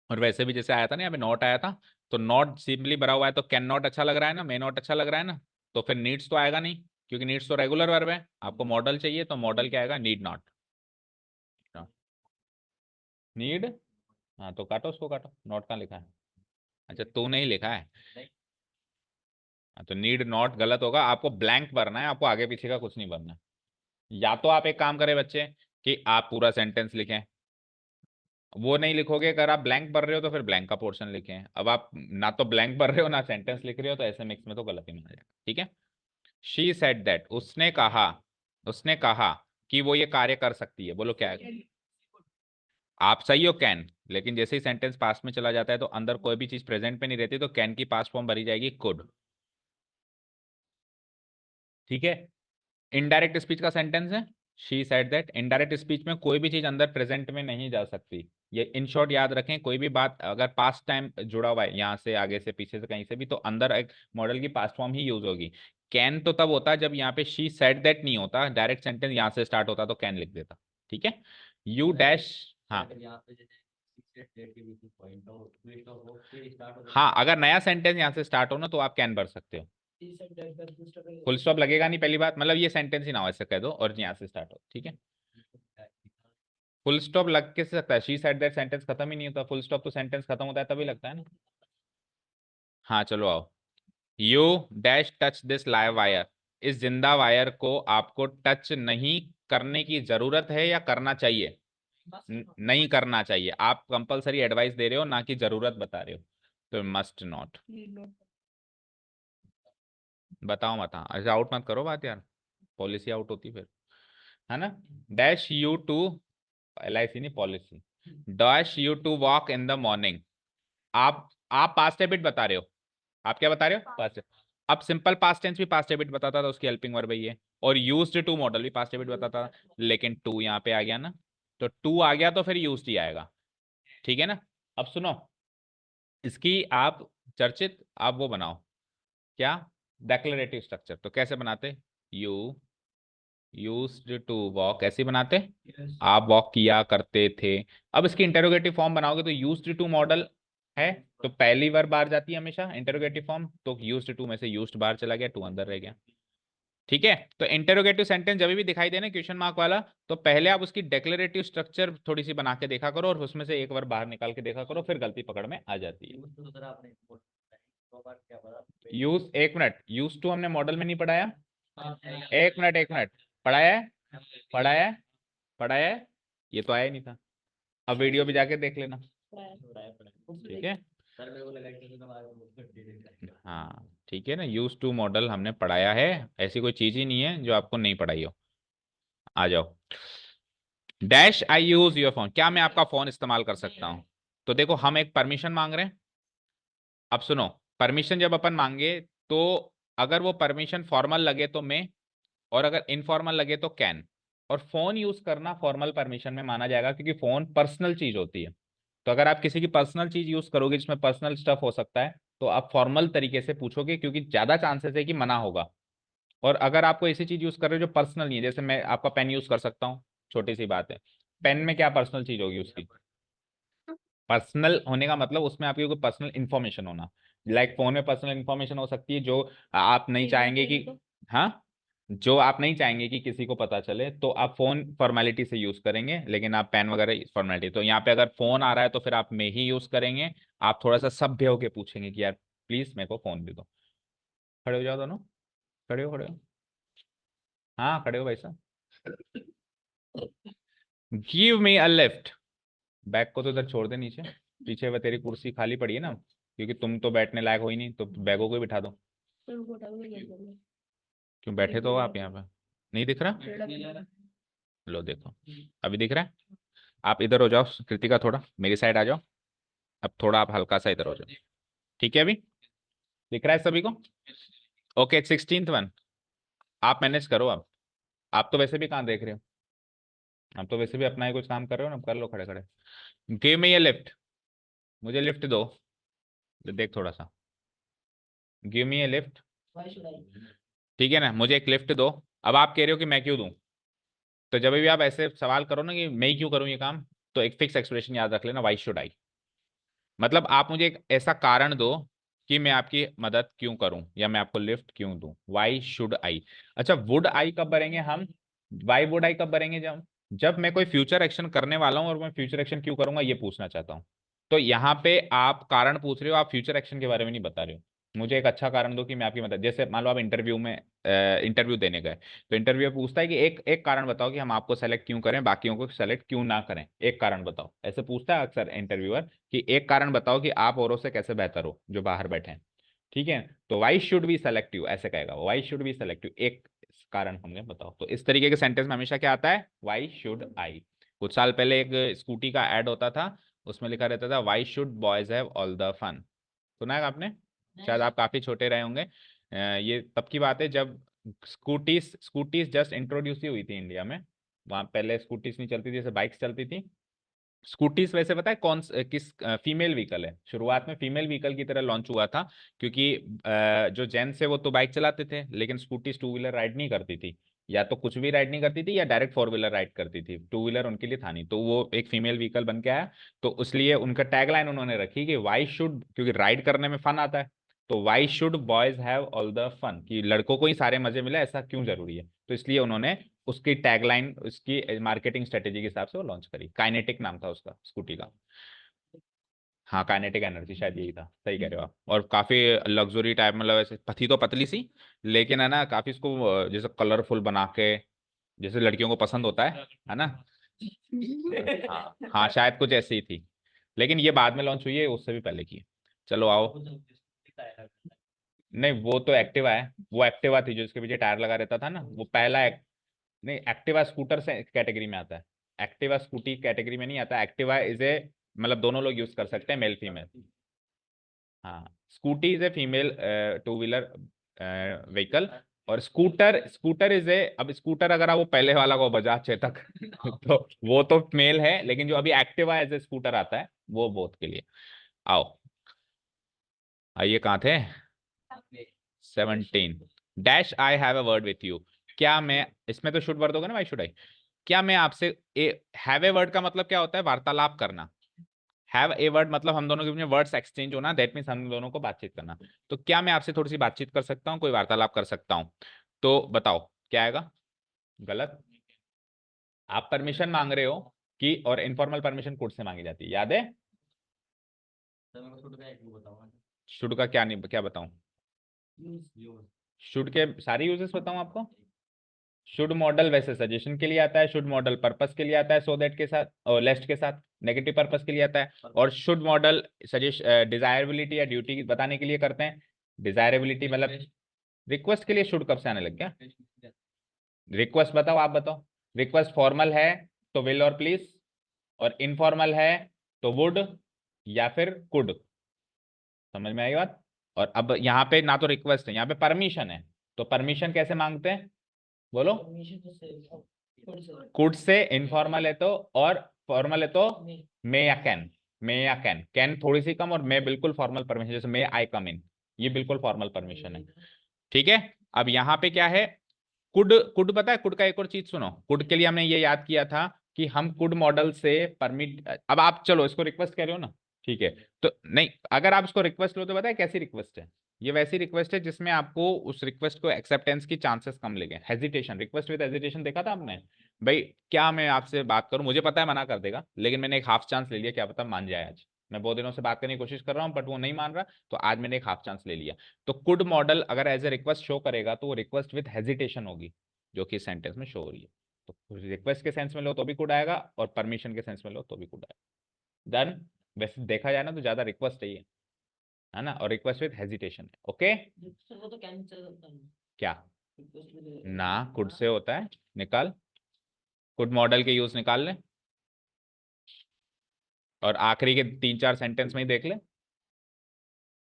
और वैसे भी जैसे आया था ना, यहाँ पे नॉट आया था, तो नॉट सिंपली भरा हुआ है, तो कैन नॉट अच्छा लग रहा है ना, मे नॉट अच्छा लग रहा है ना। तो फिर नीड्स तो आएगा नहीं, क्योंकि नीड्स तो रेगुलर वर्ब है। आपको मॉडल चाहिए तो मॉडल क्या आएगा? Need not. नीड, हाँ तो काटो, उसको काटो, नॉट कहाँ लिखा है? अच्छा, तू नहीं लिखा है। हाँ, तो नीड नॉट गलत होगा, आपको ब्लैंक भरना है, आपको आगे पीछे का कुछ नहीं भरना। या तो आप एक काम करें बच्चे, कि आप पूरा सेंटेंस लिखें, वो नहीं लिखोगे, अगर आप ब्लैंक भर रहे हो तो फिर ब्लैंक का पोर्शन लिखें। अब आप ना तो ब्लैंक भर रहे हो ना सेंटेंस लिख रहे हो, तो ऐसे मिक्स में तो गलती माना जाएगा। ठीक है। शी सेड दैट, उसने कहा कि वो ये कार्य कर सकती है, बोलो क्या है? आप सही हो, कैन। लेकिन जैसे ही सेंटेंस पास्ट में चला जाता है तो अंदर कोई भी चीज प्रेजेंट में नहीं रहती, तो कैन की पास्ट फॉर्म भरी जाएगी कुड। ठीक है। इनडायरेक्ट स्पीच का सेंटेंस है she said that. Indirect speech में कोई भी चीज अंदर प्रेजेंट में नहीं जा सकती। ये इन शॉर्ट याद रखें, कोई भी बात अगर पास्ट टाइम जुड़ा हुआ है यहाँ से आगे से पीछे से कहीं से भी, तो अंदर एक मॉडल की पास्ट फॉर्म ही यूज होगी। कैन तो तब होता है जब यहाँ पे शी सेड दैट नहीं होता, डायरेक्ट सेंटेंस यहाँ से स्टार्ट होता तो कैन लिख देता। ठीक है। You dash. हाँ हाँ, अगर नया सेंटेंस यहाँ से स्टार्ट हो ना तो आप कैन भर सकते हो। फुल स्टॉप लगेगा नहीं पहली बात, मतलब ये सेंटेंस ही ना हो ऐसे कह दो और यहाँ से स्टार्ट हो। ठीक है। फुल स्टॉप लग के सकता है, शी सेड दैट सेंटेंस खत्म ही नहीं होता, फुल स्टॉप तो सेंटेंस खत्म होता है तभी लगता है ना। हाँ चलो आओ। You dash touch this live wire. इस जिंदा वायर को आपको टच नहीं करने की जरूरत है या करना चाहिए? नहीं करना चाहिए। आप कंपलसरी एडवाइस दे रहे हो ना कि जरूरत बता रहे हो, तो मस्ट नॉट। बताओ मत, हाँ ऐसे आउट मत करो बात यार, पॉलिसी आउट होती फिर, है ना। डैश यू टू, LIC नहीं policy. Dash you to walk in the morning. आप पास्ट हैबिट बता रहे हो। आप क्या बता रहे हो? पास्ट। अब सिंपल पास्ट टेंस भी पास्ट हैबिट बताता था, उसकी हेल्पिंग वर्ब है। और यूज्ड टू मॉडल भी पास्ट हैबिट बताता था, लेकिन टू यहाँ पे आ गया ना, तो टू आ गया तो फिर यूज्ड ही आएगा। ठीक है ना। अब सुनो, इसकी आप चर्चित आप वो बनाओ क्या, डेक्लरेटिव स्ट्रक्चर। तो कैसे बनाते? यू यूज्ड टू वॉक ऐसे ही बनाते, आप वॉक किया करते थे। अब इसकी इंटेरोगेटिव फॉर्म बनाओगे तो यूज्ड टू मॉडल है, तो पहली बार बाहर जाती है हमेशा इंटेरोगेटिव फॉर्म, तो यूज्ड टू में से यूज्ड बाहर चला गया, टू अंदर रह गया। ठीक है। तो इंटेरोगेटिव सेंटेंस जब भी दिखाई देना क्वेश्चन मार्क वाला, तो पहले आप उसकी डेक्लरेटिव स्ट्रक्चर थोड़ी सी बना के देखा करो और उसमें से एक बार बाहर निकाल के देखा करो, फिर गलती पकड़ में आ जाती है। यूज, एक मिनट, यूज टू हमने मॉडल में नहीं पढ़ाया। एक मिनट एक मिनट, पढ़ाया है, पढ़ाया है, पढ़ाया है। ये तो आया ही नहीं था, अब वीडियो भी जाके देख लेना। ठीक है। हाँ ठीक है ना, यूज टू मॉडल हमने पढ़ाया है, ऐसी कोई चीज ही नहीं है जो आपको नहीं पढ़ाई हो। आ जाओ। Dash I use your phone, क्या मैं आपका फोन इस्तेमाल कर सकता हूं? तो देखो हम एक परमिशन मांग रहे हैं। अब सुनो, परमिशन जब अपन मांगे तो अगर वो परमिशन फॉर्मल लगे तो मैं, और अगर इनफॉर्मल लगे तो कैन। और फोन यूज करना फॉर्मल परमिशन में माना जाएगा क्योंकि फोन पर्सनल चीज होती है। तो अगर आप किसी की पर्सनल चीज यूज करोगे जिसमें पर्सनल स्टफ हो सकता है, तो आप फॉर्मल तरीके से पूछोगे क्योंकि ज्यादा चांसेस है कि मना होगा। और अगर आपको ऐसी चीज यूज कर रहे हो जो पर्सनल नहीं है, जैसे मैं आपका पेन यूज कर सकता हूँ, छोटी सी बात है, पेन में क्या पर्सनल चीज होगी उसकी? पर्सनल होने का मतलब उसमें आपकी कोई पर्सनल इंफॉर्मेशन होना। लाइक फोन में पर्सनल इंफॉर्मेशन हो सकती है जो आप नहीं चाहेंगे कि, हाँ, जो आप नहीं चाहेंगे कि किसी को पता चले, तो आप फोन फॉर्मेलिटी से यूज करेंगे, लेकिन आप पेन वगैरह फॉर्मेलिटी। तो यहाँ पे अगर फोन आ रहा है तो फिर आप में ही यूज करेंगे। आप थोड़ा सा सभ्य होके पूछेंगे कि यार प्लीज मेरे को फोन दे दो। खड़े हो जाओ दोनों, खड़े हो, खड़े हो। हाँ खड़े हो भाई साहब। Give me a lift. Bag को तो इधर छोड़ दे नीचे, पीछे वह तेरी कुर्सी खाली पड़ी है ना, क्योंकि तुम तो बैठने लायक हो ही नहीं, तो बैगों को ही बिठा दो। क्यों बैठे तो हो आप यहाँ पे? नहीं दिख रहा? लो देखो, अभी दिख रहा है। आप इधर हो जाओ कृतिका, थोड़ा मेरी साइड आ जाओ। अब थोड़ा आप हल्का सा इधर हो जाओ। ठीक है, अभी दिख रहा है सभी को? ओके, 16th 1 आप मैनेज करो। आप तो वैसे भी कहाँ देख रहे हो, आप तो वैसे भी अपना ही कुछ काम कर रहे हो ना, कर लो खड़े खड़े। गिव मी ये लिफ्ट, मुझे लिफ्ट दो। देख थोड़ा सा, गिव मी ए लिफ्ट। ठीक है ना, मुझे एक लिफ्ट दो। अब आप कह रहे हो कि मैं क्यों दूं, तो जब भी आप ऐसे सवाल करो ना कि मैं ही क्यों करूं ये काम, तो एक फिक्स एक्सप्रेशन याद रख लेना, वाई शुड आई। मतलब आप मुझे एक ऐसा कारण दो कि मैं आपकी मदद क्यों करूं या मैं आपको लिफ्ट क्यों दूं, वाई शुड आई। अच्छा, वुड आई कब भरेंगे हम? वाई वुड आई कब भरेंगे? जब मैं कोई फ्यूचर एक्शन करने वाला हूं और मैं फ्यूचर एक्शन क्यों करूंगा ये पूछना चाहता हूं। तो यहाँ पे आप कारण पूछ रहे हो, आप फ्यूचर एक्शन के बारे में नहीं बता रहे हो। मुझे एक अच्छा कारण दो कि मैं आपकी मदद, जैसे मान लो आप इंटरव्यू में इंटरव्यू देने गए, तो इंटरव्यू पूछता है कि एक एक कारण बताओ कि हम आपको सेलेक्ट क्यों करें, बाकियों को सेलेक्ट क्यों ना करें, एक कारण बताओ, ऐसे पूछता है अक्सर इंटरव्यूअर कि एक कारण बताओ कि आप औरों से कैसे बेहतर हो जो बाहर बैठे हैं। ठीक है, तो वाई शुड बी सेलेक्टिव ऐसे कहेगा, वाई शुड बी सेलेक्टिव, एक कारण हमने बताओ। तो इस तरीके के सेंटेंस में हमेशा क्या आता है, वाई शुड आई। कुछ साल पहले एक स्कूटी का एड होता था, उसमें लिखा रहता था why should boys have all the fun. सुना है आपने? शायद आप काफी छोटे रहे होंगे। ये तब की बात है जब स्कूटीज स्कूटीज जस्ट इंट्रोड्यूस ही हुई थी इंडिया में, वहां पहले स्कूटीज नहीं चलती थी, जैसे बाइक्स चलती थी। स्कूटीज वैसे पता है किस फीमेल व्हीकल है, शुरुआत में फीमेल व्हीकल की तरह लॉन्च हुआ था, क्योंकि जो जेंट्स है वो तो बाइक चलाते थे, लेकिन स्कूटीज टू व्हीलर राइड नहीं करती थी, या तो कुछ भी राइड नहीं करती थी या डायरेक्ट फोर व्हीलर राइड करती थी, टू व्हीलर उनके लिए था नहीं, तो वो एक फीमेल व्हीकल बन के आया। तो इसलिए उनका टैगलाइन उन्होंने रखी कि वाई शुड, क्योंकि राइड करने में फन आता है, तो why should boys have all the fun, कि लड़कों को ही सारे मजे मिले, ऐसा क्यों जरूरी है, तो इसलिए उन्होंने उसकी टैगलाइन, उसकी मार्केटिंग स्ट्रेटेजी के हिसाब से वो लॉन्च करी, काइनेटिक नाम था उसका स्कूटी का। हाँ, काइनेटिक एनर्जी शायद यही था, सही कह रहे हो आप। और काफी लग्जरी टाइप, मतलब ऐसे पतली तो पतली सी, लेकिन है ना काफी इसको जैसे कलरफुल बना के, जैसे लड़कियों को पसंद होता है ना। हाँ हाँ, शायद कुछ ऐसी ही थी, लेकिन ये बाद में लॉन्च हुई है, उससे भी पहले की है। चलो आओ। नहीं, वो तो एक्टिवा है, वो एक्टिवा थी जो इसके पीछे टायर लगा रहता था ना, वो पहला नहीं, एक्टिवा स्कूटर से कैटेगरी में आता है, एक्टिवा स्कूटी कैटेगरी में नहीं आता। एक्टिवा इज ए, मतलब दोनों लोग यूज कर सकते हैं, मेल फीमेल। हाँ, scooty is a female two wheeler vehicle, और स्कूटर स्कूटर इज ए, अब स्कूटर अगर आप वो पहले वाला को बजाज चेतक तो वो तो मेल है, लेकिन जो अभी एक्टिवा एज ए स्कूटर आता है वो बोथ के लिए। आओ, आइए कहाँ थे, 17। Dash I have a word with you, क्या मैं, इसमें तो शुड वर्ड होगा ना, वाई शुड आई, क्या मैं आपसे, हैव ए वर्ड का मतलब क्या होता है, वार्तालाप करना। हैव ए वर्ड मतलब हम दोनों के बीच में वर्ड्स एक्सचेंज होना, दैट मीन्स हम दोनों को बातचीत करना। तो क्या मैं आपसे थोड़ी सी बातचीत कर सकता हूँ, कोई वार्तालाप कर सकता हूँ, तो बताओ क्या आएगा। गलत। आप परमिशन मांग रहे हो कि, और इनफॉर्मल परमिशन कोर्ट से मांगी जाती है, याद है। शुड का क्या, नहीं क्या बताऊं, शुड के सारे यूजेस बताऊं आपको। शुड मॉडल वैसे सजेशन के लिए आता है, शुड मॉडल पर्पस के लिए आता है, सो दैट के साथ और लेस्ट के साथ नेगेटिव पर्पस के लिए आता है, और शुड मॉडल सजेस्ट डिजायरेबिलिटी या ड्यूटी बताने के लिए करते हैं। डिजायरेबिलिटी मतलब रिक्वेस्ट के लिए शुड कब से आने लग गया, रिक्वेस्ट बताओ, आप बताओ। रिक्वेस्ट फॉर्मल है तो विल और प्लीज, और इनफॉर्मल है तो वुड या फिर कुड, समझ में आई बात। और अब यहाँ पे ना तो रिक्वेस्ट है, यहाँ पे परमिशन है, तो परमिशन कैसे मांगते हैं, बोलो। कुड से, इनफॉर्मल है तो, और फॉर्मल है तो मे या कैन, मे या कैन थोड़ी सी कम, और मे बिल्कुल फॉर्मल परमिशन, जैसे मे आई कम इन, ये बिल्कुल फॉर्मल परमिशन है। ठीक है, अब यहाँ पे क्या है, कुड, कुड पता है, कुड का एक और चीज सुनो, कुड के लिए हमने ये याद किया था कि हम कुड मॉडल से परमिट, अब आप चलो इसको रिक्वेस्ट कर रहे हो ना, ठीक है, तो नहीं, अगर आप इसको रिक्वेस्ट लो तो पता है कैसी रिक्वेस्ट है, ये वैसी रिक्वेस्ट है जिसमें आपको उस रिक्वेस्ट को एक्सेप्टेंस की चांसेस कम लगे, हेजिटेशन, रिक्वेस्ट विद हेजिटेशन देखा था आपने, भाई क्या मैं आपसे बात करूं, मुझे पता है मना कर देगा, लेकिन मैंने एक हाफ चांस ले लिया, क्या पता मान जाए आज, मैं बहुत दिनों से बात करने की कोशिश कर रहा हूं बट वो नहीं मान रहा, तो आज मैंने एक हाफ चांस ले लिया। तो कुड मॉडल अगर एज ए रिक्वेस्ट शो करेगा तो वो रिक्वेस्ट विद हेजिटेशन होगी, जो कि सेंटेंस में शो हो रही है। तो रिक्वेस्ट के सेंस में लो तो भी कुड आएगा, और परमिशन के सेंस में लो तो भी कुड आएगा। डन। वैसे देखा जाए ना तो ज्यादा रिक्वेस्ट है ना, और रिक्वेस्ट विद हेजिटेशन है, ओके। वो तो कैंसिल होता है, क्या रिक्वेस्ट ना, कुड से होता है, निकाल, कुड मॉडल के यूज निकाल ले, और आखिरी के 3-4 सेंटेंस में ही देख ले,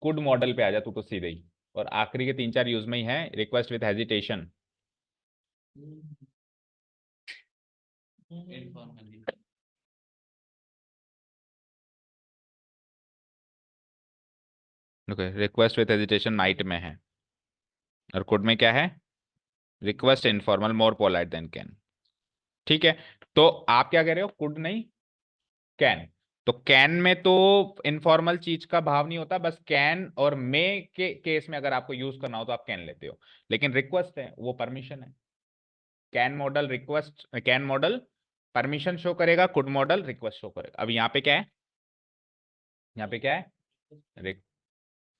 कुड मॉडल पे आ जा तू तो सीधे ही, और आखिरी के 3-4 यूज में ही है request with hesitation. Request with hesitation might में है, और कुड में क्या है, request informal more polite than can. ठीक है, तो आप क्या कह रहे हो, कुड नहीं कैन, तो कैन में तो इनफॉर्मल चीज का भाव नहीं होता, बस कैन और मे के केस में अगर आपको यूज करना हो तो आप कैन लेते हो, लेकिन रिक्वेस्ट है वो परमिशन है। Can model request, can model permission show करेगा, कुड मॉडल रिक्वेस्ट शो करेगा। अब यहाँ पे क्या है, यहाँ पे क्या है,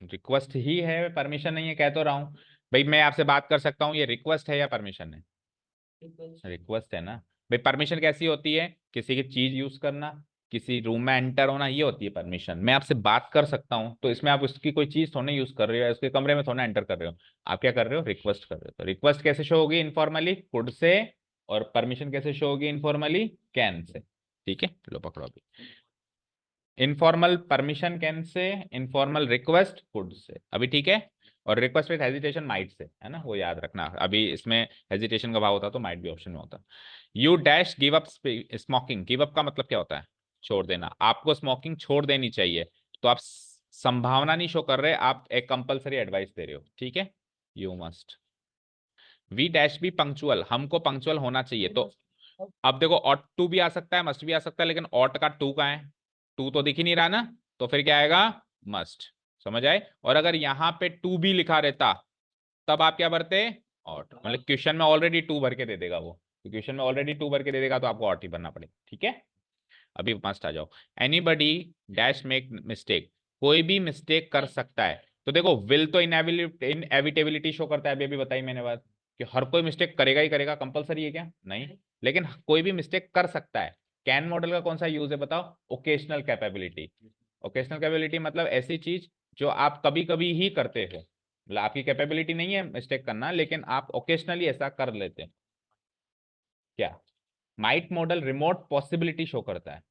रिक्वेस्ट ही है, परमिशन नहीं है, कह तो रहा हूँ भाई, मैं आपसे बात कर सकता हूँ, ये रिक्वेस्ट है या परमिशन है, रिक्वेस्ट है ना। भाई परमिशन कैसी होती है, किसी की चीज यूज करना, किसी रूम में एंटर होना, ये होती है परमिशन। मैं आपसे बात कर सकता हूँ तो इसमें आप उसकी कोई चीज थोड़ा यूज कर रहे हो, उसके कमरे में थोड़ा एंटर कर रहे हो, आप क्या कर रहे हो, रिक्वेस्ट कर रहे हो। तो रिक्वेस्ट कैसे शो होगी, इनफॉर्मली कुड से, और परमिशन कैसे शो होगी, इनफॉर्मली कैन से। ठीक है, चलो पकड़ो अभी, informal permission can say, informal request could say, अभी ठीक है। और request with hesitation might say, है ना, वो याद रखना। अभी इसमें हेजिटेशन का भाव होता तो माइट भी ऑप्शन में होता। You dash give up smoking. Give up का मतलब क्या होता है? छोड़ देना। आपको स्मोकिंग छोड़ देनी चाहिए, तो आप संभावना नहीं शो कर रहे, आप एक कंपलसरी एडवाइस दे रहे हो, ठीक है। You must we dash be punctual. हमको पंक्चुअल होना चाहिए। तो अब देखो ऑट टू भी आ सकता है, मस्ट भी आ सकता है, लेकिन ऑट का टू का है, टू तो दिख ही नहीं रहा ना, तो फिर क्या आएगा? मस्ट। समझ आए? और अगर यहां पे टू भी लिखा रहता तब आप क्या भरते? ऑट। मतलब क्वेश्चन में ऑलरेडी टू भर के दे देगा वो, तो क्वेश्चन में ऑलरेडी टू भर के दे देगा, तो आपको ऑट ही भरना पड़ेगा, ठीक है। अभी मस्ट आ जाओ। Anybody dash make mistake. कोई भी मिस्टेक कर सकता है। तो देखो विल तो इनएविटेबिलिटी शो करता है, अभी अभी बताई मैंने बात कि हर कोई मिस्टेक करेगा ही करेगा, कंपलसरी है क्या? नहीं, लेकिन कोई भी मिस्टेक कर सकता है। कैन मॉडल का कौन सा यूज है बताओ? Occasional capability. ओकेशनल कैपेबिलिटी मतलब ऐसी चीज जो आप कभी कभी ही करते हो, मतलब आपकी कैपेबिलिटी नहीं है मिस्टेक करना, लेकिन आप ओकेशनली ऐसा कर लेते हैं। क्या? Might model remote possibility show करता है,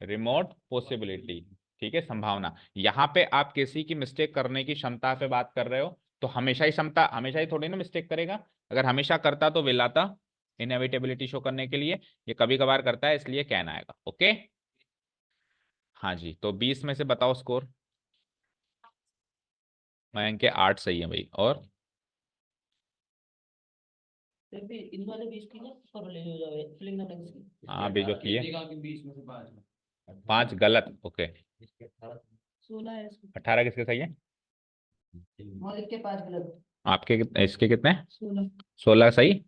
रिमोट पॉसिबिलिटी, ठीक है, संभावना। यहां पे आप किसी की मिस्टेक करने की क्षमता पे बात कर रहे हो, तो हमेशा ही क्षमता, हमेशा ही थोड़ी ना मिस्टेक करेगा। अगर हमेशा करता तो विल आता इनएविटेबिलिटी शो करने के लिए, ये कभी कभार करता है इसलिए कैन आएगा। ओके, हाँ जी। तो 20 में से बताओ स्कोर। मयंक के 8 सही है भाई। और फिर भी इन वाले 20 की ना कर ले हो जाए फिलिंग ना लगे इसकी। हाँ भी जो किए देखा कि 20 में से 5 5 गलत। ओके, 16 है इसमें। 18 किसके सही है? मालिक के 5 गलत। आपके इसके कितने? 16 16 सही।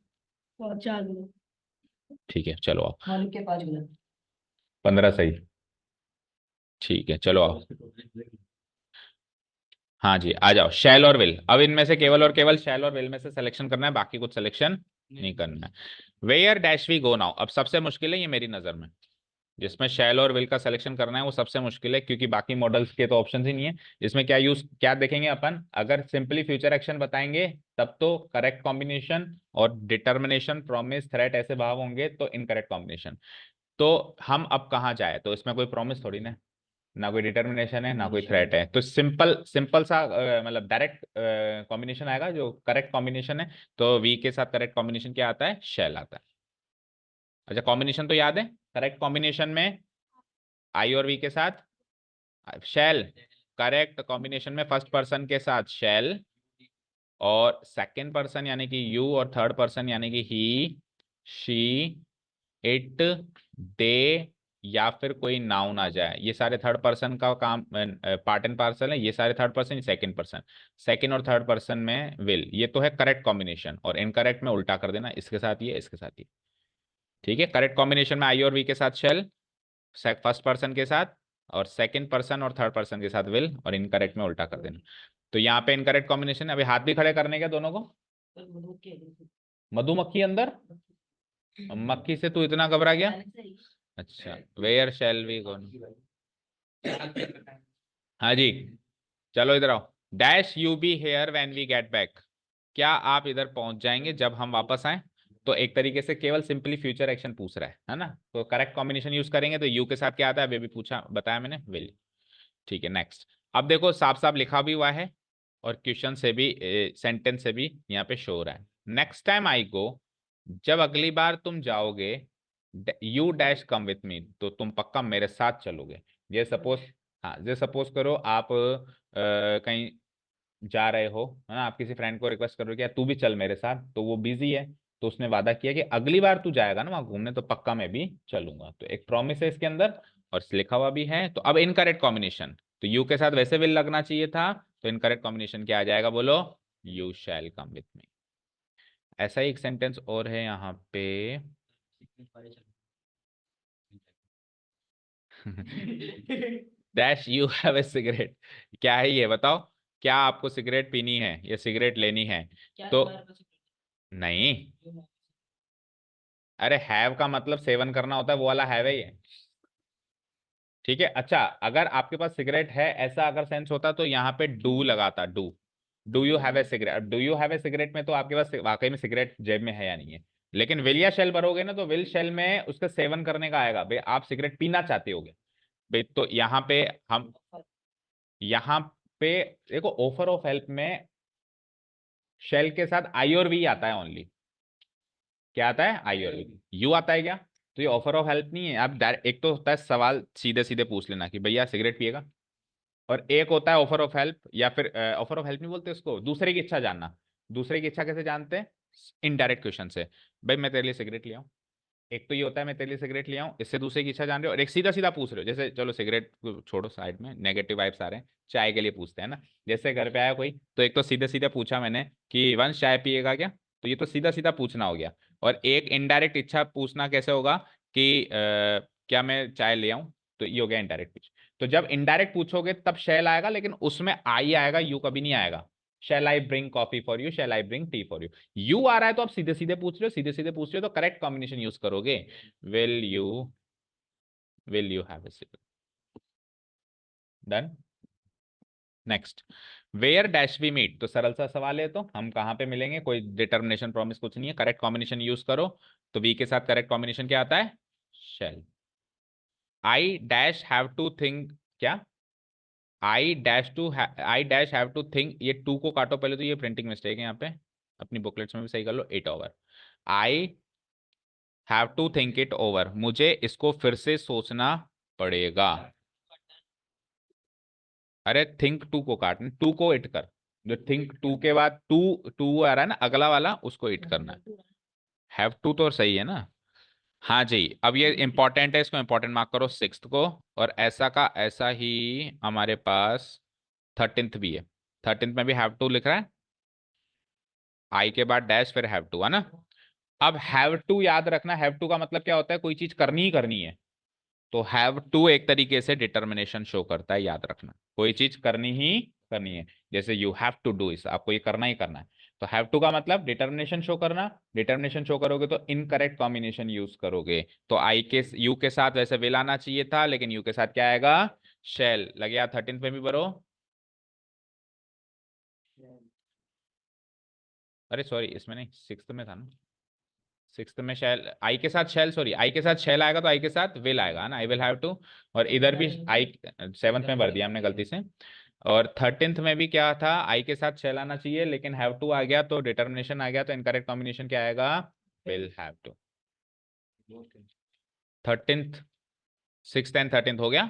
और 4 गलत। ठीक है, चलो आओ। मालिक के 5 गलत। 15 सही। ठीक है, चलो आओ। हाँ जी, आ जाओ। शैल और विल। अब इनमें से केवल और केवल शैल और विल में से सिलेक्शन करना है, बाकी कुछ सिलेक्शन नहीं करना है। Where dash we go now. अब सबसे मुश्किल है ये मेरी नजर में, जिसमें शैल और विल का सिलेक्शन करना है वो सबसे मुश्किल है, क्योंकि बाकी मॉडल्स के तो ऑप्शन ही नहीं है। इसमें क्या यूज क्या देखेंगे अपन? अगर सिंपली फ्यूचर एक्शन बताएंगे तब तो करेक्ट कॉम्बिनेशन, और डिटर्मिनेशन, प्रॉमिस, थ्रेट ऐसे भाव होंगे तो इनकरेक्ट कॉम्बिनेशन। तो हम अब कहाँ जाए? तो इसमें कोई प्रॉमिस थोड़ी ना, ना कोई डिटर्मिनेशन है, ना कोई थ्रेट है, तो सिंपल सिंपल सा मतलब डायरेक्ट कॉम्बिनेशन आएगा जो करेक्ट कॉम्बिनेशन है। तो वी के साथ करेक्ट कॉम्बिनेशन क्या आता है? शेल आता है। अच्छा, कॉम्बिनेशन तो याद है, करेक्ट कॉम्बिनेशन में आई और वी के साथ शेल। करेक्ट कॉम्बिनेशन में फर्स्ट पर्सन के साथ शेल, और सेकंड पर्सन यानी कि यू, और थर्ड पर्सन यानी कि ही, शी, इट, दे, या फिर कोई नाउन आ जाए, ये सारे थर्ड पर्सन का काम, पार्ट एंड पार्सल है। ये सारे third person, second person. Second और थर्ड पर्सन में विल, ये तो है करेक्ट कॉम्बिनेशन, और इनकरेक्ट में उल्टा कर देना, इसके साथ ये, इसके साथ ये। ठीक है, करेक्ट कॉम्बिनेशन में आई और वी के साथ शेल, फर्स्ट पर्सन के साथ, और सेकंड पर्सन और थर्ड पर्सन के साथ विल, और इनकरेक्ट में उल्टा कर देना। तो यहाँ पे इनकरेक्ट कॉम्बिनेशन है। अभी हाथ भी खड़े करने के दोनों को। पर मधु के मधुमक्खी अंदर, मक्खी से तू इतना घबरा गया? अच्छा, वेयर शैल वी गो। हाँ जी, चलो इधर आओ। Dash you be here when we get back. क्या आप इधर पहुंच जाएंगे जब हम वापस आए? तो एक तरीके से केवल सिंपली फ्यूचर एक्शन पूछ रहा है ना, तो करेक्ट कॉम्बिनेशन यूज करेंगे। तो यू के साथ क्या आता है, अभी भी पूछा, बताया मैंने, विल। ठीक है, नेक्स्ट। अब देखो साफ साफ लिखा भी हुआ है, और क्वेश्चन से भी, सेंटेंस से भी यहाँ पे शो हो रहा है। नेक्स्ट टाइम आई गो। जब अगली बार तुम जाओगे, you dash come with me, तो तुम पक्का मेरे साथ चलोगे। ये सपोज, हाँ, ये सपोज करो आप कहीं जा रहे हो, है ना, आप किसी फ्रेंड को रिक्वेस्ट करो कि यार तू भी चल मेरे साथ, तो वो बिजी है, तो उसने वादा किया कि अगली बार तू जाएगा ना वहां घूमने, तो पक्का मैं भी चलूंगा। तो एक प्रॉमिस है इसके अंदर, और लिखा हुआ भी है। तो अब इनकरेक्ट कॉम्बिनेशन, तो यू के साथ वैसे विल लगना चाहिए था, तो इनकरेक्ट कॉम्बिनेशन क्या आ जाएगा बोलो? You shall come with me. ऐसा ही एक सेंटेंस और है यहाँ पे। Dash you have a cigarette. क्या है ये बताओ? क्या आपको सिगरेट पीनी है या सिगरेट लेनी है? क्या तो दोबारा बस नहीं, अरे हैव का मतलब सेवन करना होता है, वो वाला हैव है ये। ठीक है, अच्छा, अगर आपके पास सिगरेट है ऐसा अगर सेंस होता तो यहाँ पे डू लगाता, do you have a cigarette. Do you have a cigarette में तो आपके पास वाकई में सिगरेट जेब में है या नहीं है। लेकिन विल या शेल भरोगे ना, तो विल शेल में उसका सेवन करने का आएगा, भाई आप सिगरेट पीना चाहते होगे भाई। तो यहाँ पे हम, यहाँ पे देखो ऑफर ऑफ हेल्प में शेल के साथ आई और वी आता है ओनली। क्या आता है? आई और वी। यू आता है क्या? तो ये ऑफर ऑफ हेल्प नहीं है। आप डायरेक्ट, एक तो होता है सवाल सीधे सीधे पूछ लेना कि भैया सिगरेट पिएगा, और एक होता है ऑफर ऑफ हेल्प, या फिर ऑफर ऑफ हेल्प नहीं बोलते उसको, दूसरे की इच्छा जानना। दूसरे की इच्छा कैसे जानते हैं? इनडायरेक्ट क्वेश्चन से। भाई मैं तेरे लिए सिगरेट ले आऊं। एक तो ये होता है मैं तेरे लिए सिगरेट ले आऊं, इससे दूसरे की इच्छा जान रहे हो, और एक सीधा सीधा पूछ रहे हो। जैसे चलो सिगरेट को छोड़ो साइड में, नेगेटिव वाइब्स आ रहे हैं, चाय के लिए पूछते हैं ना। जैसे घर पे आया कोई, तो एक तो सीधे सीधे पूछा मैंने कि वंश चाय पिएगा क्या, तो ये तो सीधा सीधा पूछना हो गया। और एक इनडायरेक्ट इच्छा पूछना कैसे होगा कि क्या मैं चाय ले आऊं, तो ये हो गया इनडायरेक्ट पूछ। तो जब इनडायरेक्ट पूछोगे तब शैल आएगा, लेकिन उसमें आई आएगा, यू कभी नहीं आएगा। Shall I bring coffee for you, shall I bring tea for you. You आ रहा है तो आप सीधे सीधे पूछ रहे हो, सीधे सीधे पूछ रहे हो तो करेक्ट कॉम्बिनेशन यूज करोगे। Will you, will you have a cigarette. Done. Next, where dash we meet, तो सरल सा सवाल है, तो हम कहाँ पे मिलेंगे, कोई डिटर्मिनेशन प्रॉमिस कुछ नहीं है, करेक्ट कॉम्बिनेशन यूज करो। तो वी के साथ करेक्ट कॉम्बिनेशन क्या आता है? Shall. I dash have to think, क्या? I dash have to think, ये टू को काटो पहले, तो ये प्रिंटिंग मिस्टेक है यहाँ पे, अपनी बुकलेट्स में भी सही कर लो। 8 over, I have to think it over, मुझे इसको फिर से सोचना पड़ेगा। अरे थिंक टू को काटना, टू को इट कर, जो थिंक टू के बाद टू, टू आ रहा है ना अगला वाला, उसको इट करना है। हैव टू तो सही है ना। हाँ जी, अब ये इंपॉर्टेंट है, इसको इंपॉर्टेंट मार्क करो सिक्स्थ को। और ऐसा का ऐसा ही हमारे पास 13th भी है। 13th में भी हैव टू लिख रहा है, आई के बाद डैश फिर हैव टू, है ना। अब हैव टू याद रखना, हैव टू का मतलब क्या होता है? कोई चीज करनी ही करनी है। तो हैव टू एक तरीके से डिटर्मिनेशन शो करता है, याद रखना, कोई चीज करनी ही करनी है। जैसे यू हैव टू डू इस, आपको ये करना ही करना है। तो हैव टू का मतलब डिटर्मिनेशन शो करना। डिटर्मिनेशन शो करोगे तो इनकरेक्ट कॉम्बिनेशन यूज करोगे। तो आई के यू के साथ वैसे विल आना चाहिए था, लेकिन यू के साथ क्या आएगा? शेल। लगे यार 13th में भी भरो। अरे सॉरी, इसमें नहीं, सिक्स्थ में था ना। सिक्स्थ में शैल, आई के साथ शैल, सॉरी आई के साथ शैल आएगा तो आई के साथ विल आएगा ना, आई विल हैव टू। और इधर भी आई, 7th में भर दिया हमने गलती से। और 13th में भी क्या था? आई के साथ शैल आना चाहिए, लेकिन हैव टू आ गया तो डिटर्मिनेशन आ गया, तो इनकरेक्ट कॉम्बिनेशन क्या आएगा? Will have to. 13th, 6th and 13th हो गया।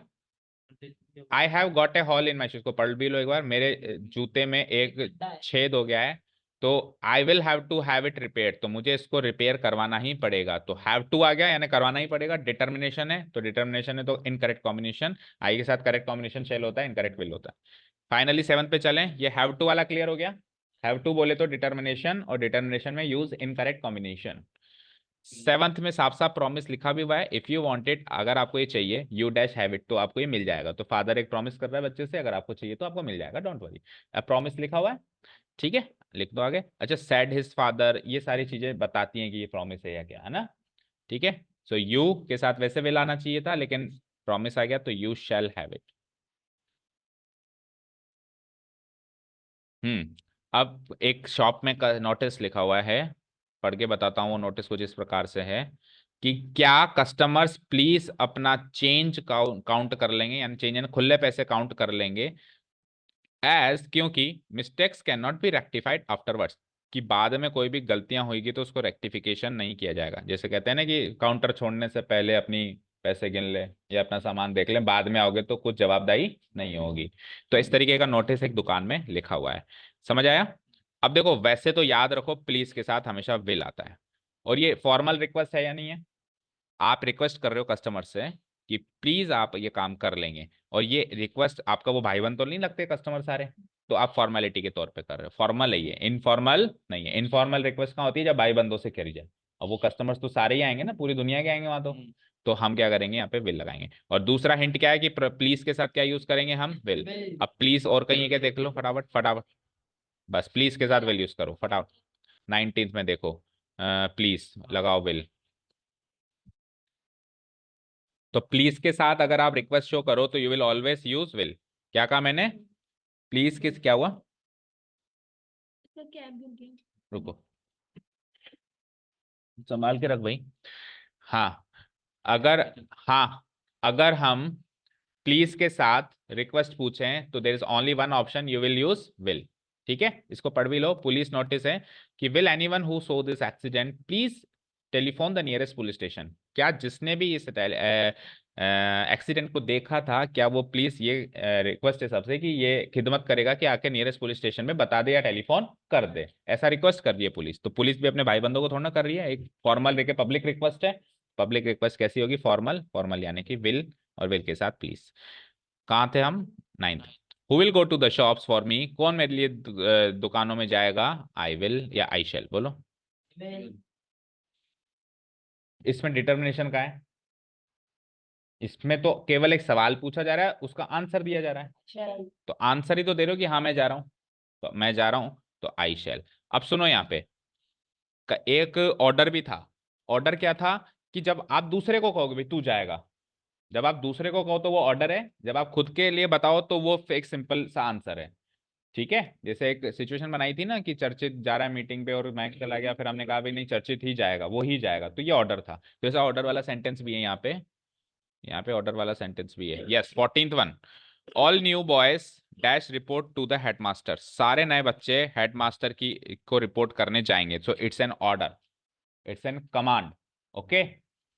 I have got a hall in my shoes को पढ़ भी लो एक बार, मेरे जूते में एक छेद हो गया है। तो I will have to have it repair, तो मुझे इसको रिपेयर करवाना ही पड़ेगा। तो हैव टू आ गया, यानी करवाना ही पड़ेगा, डिटर्मिनेशन है, तो डिटर्मिनेशन है तो इनकरेक्ट कॉम्बिनेशन। आई के साथ करेक्ट कॉम्बिनेशन शेल होता है, इनकरेक्ट विल होता है। फाइनली 7th पे चलें, ये हैव टू वाला क्लियर हो गया। हैव टू बोले तो डिटर्मिनेशन, और डिटर्मिनेशन में यूज इनकरेक्ट कॉम्बिनेशन। 7th में साफ साफ प्रॉमिस लिखा भी हुआ है, इफ यू वांट इट, अगर आपको ये चाहिए, यू डैश हैव इट, तो आपको ये मिल जाएगा। तो फादर एक प्रॉमिस कर रहा है बच्चे से, अगर आपको चाहिए तो आपको मिल जाएगा, डोंट वरी। अब प्रॉमिस लिखा हुआ है, ठीक है, लिख दो आगे। अच्छा, सैड हिज फादर, ये सारी चीजें बताती हैं कि ये प्रॉमिस है या क्या, है ना। ठीक है, सो यू के साथ वैसे विल आना चाहिए था, लेकिन प्रॉमिस आ गया तो यू शैल हैव इट। अब एक शॉप में नोटिस लिखा हुआ है, पढ़ के बताता हूँ। वो नोटिस कुछ इस प्रकार से है कि क्या कस्टमर्स प्लीज अपना चेंज काउंट कर लेंगे, यानी चेंज यानी खुले पैसे काउंट कर लेंगे, एज, क्योंकि mistakes can not be rectified afterwards, कि बाद में कोई भी गलतियां होगी तो उसको रेक्टिफिकेशन नहीं किया जाएगा। जैसे कहते हैं ना कि काउंटर छोड़ने से पहले अपनी पैसे गिन ले या अपना सामान देख ले, बाद में आओगे तो कुछ जवाबदारी नहीं होगी। तो इस तरीके का नोटिस एक दुकान में लिखा हुआ है। समझ आया? अब देखो, वैसे तो याद रखो प्लीज के साथ हमेशा विल आता है, और ये फॉर्मल रिक्वेस्ट है या नहीं है? आप रिक्वेस्ट कर रहे हो कस्टमर से कि प्लीज आप ये काम कर लेंगे, और ये रिक्वेस्ट आपका वो भाई बहन तो नहीं लगते कस्टमर सारे, तो आप फॉर्मेलिटी के तौर पे कर रहे हो, फॉर्मल है ये, इनफॉर्मल नहीं है। इनफॉर्मल रिक्वेस्ट कहाँ होती है? जब भाई बंदों से करी जाए, और वो कस्टमर्स तो सारे ही आएंगे ना, पूरी दुनिया के आएंगे वहां तो हम क्या करेंगे? यहाँ पे विल लगाएंगे। और दूसरा हिंट क्या है कि प्लीज के साथ क्या यूज करेंगे हम? विल। अब प्लीज और कहीं है क्या, देख लो फटाफट फटाफट, बस प्लीज के साथ विल यूज करो फटाफट। 19th में देखो, प्लीज लगाओ विल। तो प्लीज के साथ अगर आप रिक्वेस्ट शो करो तो you will always use will. क्या कहा मैंने? प्लीज किस, क्या हुआ? रुको, संभाल के रख भाई। हाँ, अगर, हाँ, अगर हम प्लीज के साथ रिक्वेस्ट पूछें तो there is only one option, you will use will. ठीक है, इसको पढ़ भी लो। पुलिस नोटिस है कि will anyone who so this accident please telephone the nearest police station. क्या जिसने भी इस एक्सीडेंट को देखा था, क्या वो प्लीज ये रिक्वेस्ट है सबसे कि ये खिदमत करेगा कि आके नियरेस्ट पुलिस स्टेशन में बता दे या टेलीफोन कर दे। ऐसा रिक्वेस्ट कर रही है पुलिस। तो पुलिस भी अपने भाई बंधुओं को थोड़ा ना कर रही है, एक फॉर्मल लेके पब्लिक रिक्वेस्ट है। पब्लिक रिक्वेस्ट कैसी होगी? फॉर्मल। फॉर्मल यानी कि विल, और विल के साथ प्लीज। कहाँ थे हम? 9th। Who will go to the shops for me? कौन मेरे लिए दुकानों में जाएगा? आई विल या आई शैल, बोलो। Will. इसमें डिटर्मिनेशन का है? इसमें तो केवल एक सवाल पूछा जा रहा है, उसका आंसर दिया जा रहा है। Shall. तो आंसर ही तो दे रहे हो कि हाँ मैं जा रहा हूं। तो मैं जा रहा हूं, तो आई शैल। अब सुनो, यहाँ पे एक ऑर्डर भी था। ऑर्डर क्या था? कि जब आप दूसरे को कहोगे भाई तू जाएगा, जब आप दूसरे को कहो तो वो ऑर्डर है, जब आप खुद के लिए बताओ तो वो एक सिंपल सा आंसर है। ठीक है, जैसे एक सिचुएशन बनाई थी ना कि चर्चित जा रहा है मीटिंग पे और मैं चला गया, फिर हमने कहा भाई नहीं चर्चित ही जाएगा, वो ही जाएगा, तो ये ऑर्डर था। तो ऐसा ऑर्डर वाला सेंटेंस भी है यहाँ पे। यहाँ पे ऑर्डर वाला सेंटेंस भी है। Yes, 14th one. All new boys dash report to the headmaster. सारे नए बच्चे हेडमास्टर की को रिपोर्ट करने जाएंगे। So it's an order, it's an command. Okay,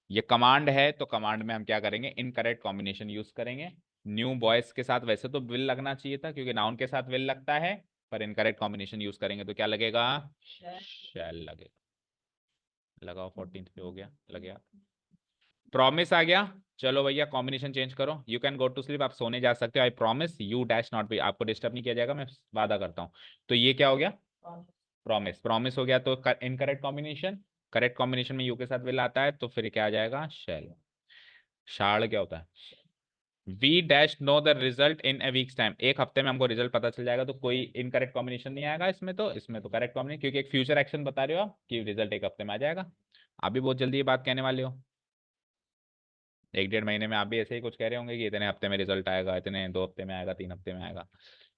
ये कमांड है, तो कमांड में हम क्या करेंगे? इनकरेक्ट कॉम्बिनेशन यूज करेंगे। न्यू बॉयज के साथ वैसे तो विल लगना चाहिए था क्योंकि नाउन के साथ विल लगता है, पर इनकरेक्ट कॉम्बिनेशन यूज करेंगे तो क्या लगेगा? Shall. शैल लगेगा। लगाओ, 14th पे हो गया, लग गया। प्रॉमिस आ गया। चलो भैया कॉम्बिनेशन चेंज करो। You can go to sleep, आप सोने जा सकते हो। I promise you dash not be, आपको डिस्टर्ब नहीं किया जाएगा, मैं वादा करता हूँ। तो ये क्या हो गया? Promise. प्रॉमिस। प्रॉमिस हो गया तो इनकरेक्ट कॉम्बिनेशन। करेक्ट कॉम्बिनेशन में यू के साथ विल आता है, तो फिर क्या आ जाएगा? शैल। शार्ड क्या होता है? We dash know the result in a week's time. एक हफ्ते में हमको रिजल्ट पता चल जाएगा, तो कोई इनकरेक्ट कॉम्बिनेशन नहीं आएगा इसमें। तो इसमें तो करेक्ट कॉम्बिनेशन, क्योंकि एक फ्यूचर एक्शन बता रहे हो आप कि रिजल्ट एक हफ्ते में आ जाएगा। आप भी बहुत जल्दी ये बात कहने वाले हो। 1 डेढ़ महीने में आप भी ऐसे ही कुछ कह रहे होंगे कि इतने हफ्ते में रिजल्ट आएगा, इतने 2 हफ्ते में आएगा, 3 हफ्ते में आएगा।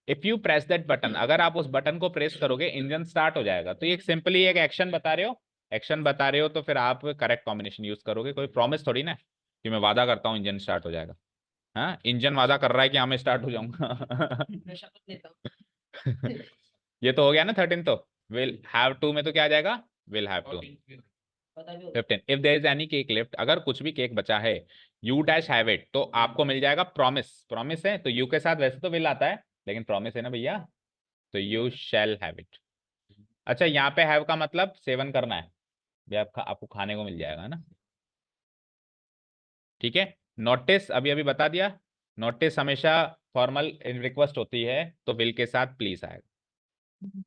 If you press that button, अगर आप उस बटन को प्रेस करोगे इंजन स्टार्ट हो जाएगा। तो ये सिंपली एक एक्शन बता रहे हो। एक्शन बता रहे हो तो फिर आप करेक्ट कॉम्बिनेशन यूज करोगे। कोई प्रॉमिस थोड़ी ना है कि मैं वादा करता हूँ इंजन स्टार्ट हो जाएगा। हाँ, इंजन वादा कर रहा है कि हाँ मैं स्टार्ट हो जाऊंगा। मैं शपथ लेता हूँ। ये तो हो गया ना 13। तो विल हैव टू में तो क्या आ जाएगा? Will have to. पता भी होगा। 15, if there is any cake left, अगर कुछ भी केक बचा है, यू डैश हैव इट, तो आपको मिल जाएगा प्रॉमिस। प्रॉमिस है तो यू के साथ वैसे तो विल आता है, लेकिन प्रॉमिस है ना भैया, तो यू शैल हैव इट। अच्छा, यहाँ पे हैव का मतलब सेवन करना है भैया, आपको खाने को मिल जाएगा ना। ठीक है, नोटिस अभी अभी बता दिया। नोटिस हमेशा फॉर्मल रिक्वेस्ट होती है, तो विल के साथ प्लीज आएगा।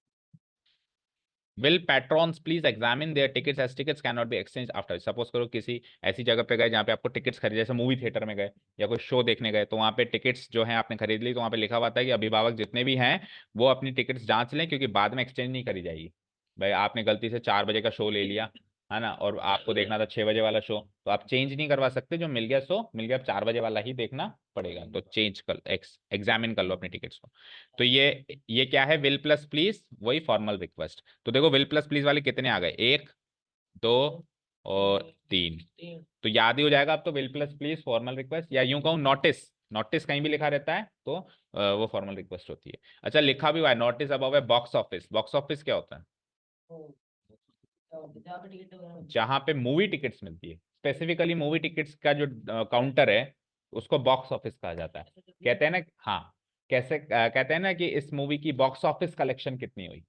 Will patrons please examine their tickets as tickets can not be exchange after. Suppose करो किसी ऐसी जगह पे गए जहाँ पे आपको टिकट्स खरीदे, जैसे मूवी थिएटर में गए या कोई शो देखने गए, तो वहाँ पे टिकट्स जो है आपने खरीद ली, तो वहाँ पे लिखा हुआ था कि अभिभावक जितने भी हैं वो अपनी टिकट्स जांच लें, क्योंकि बाद में एक्सचेंज नहीं करी जाएगी। भाई आपने गलती से 4 बजे का शो ले लिया है ना, और आपको देखना था 6 बजे वाला शो, तो आप चेंज नहीं करवा सकते। जो मिल गया सो मिल गया, 4 बजे वाला ही देखना पड़ेगा। तो चेंज कर, एग्जामिन कर लो अपनी टिकट्स को। तो ये क्या है? विल प्लस प्लीज, वही फॉर्मल रिक्वेस्ट। तो देखो विल प्लस प्लीज वाले कितने आ गए? 1, 2 और 3। तीन। तो याद ही हो जाएगा अब तो, will plus please formal request, या यूं कहूं नोटिस। नोटिस कहीं भी लिखा रहता है तो वो फॉर्मल रिक्वेस्ट होती है। अच्छा, लिखा भी हुआ है नोटिस अबव है बॉक्स ऑफिस। बॉक्स ऑफिस क्या होता है? ओ, जहाँ पे टिकट वगैरह मिलती जहां पे मूवी टिकट्स मिलती है, स्पेसिफिकली मूवी टिकट्स का जो काउंटर है उसको बॉक्स ऑफिस कहा जाता है। है। ऐसे तो कहते हैं ना, हाँ, कैसे कहते हैं ना कि इस मूवी की बॉक्स ऑफिस कलेक्शन कितनी हुई।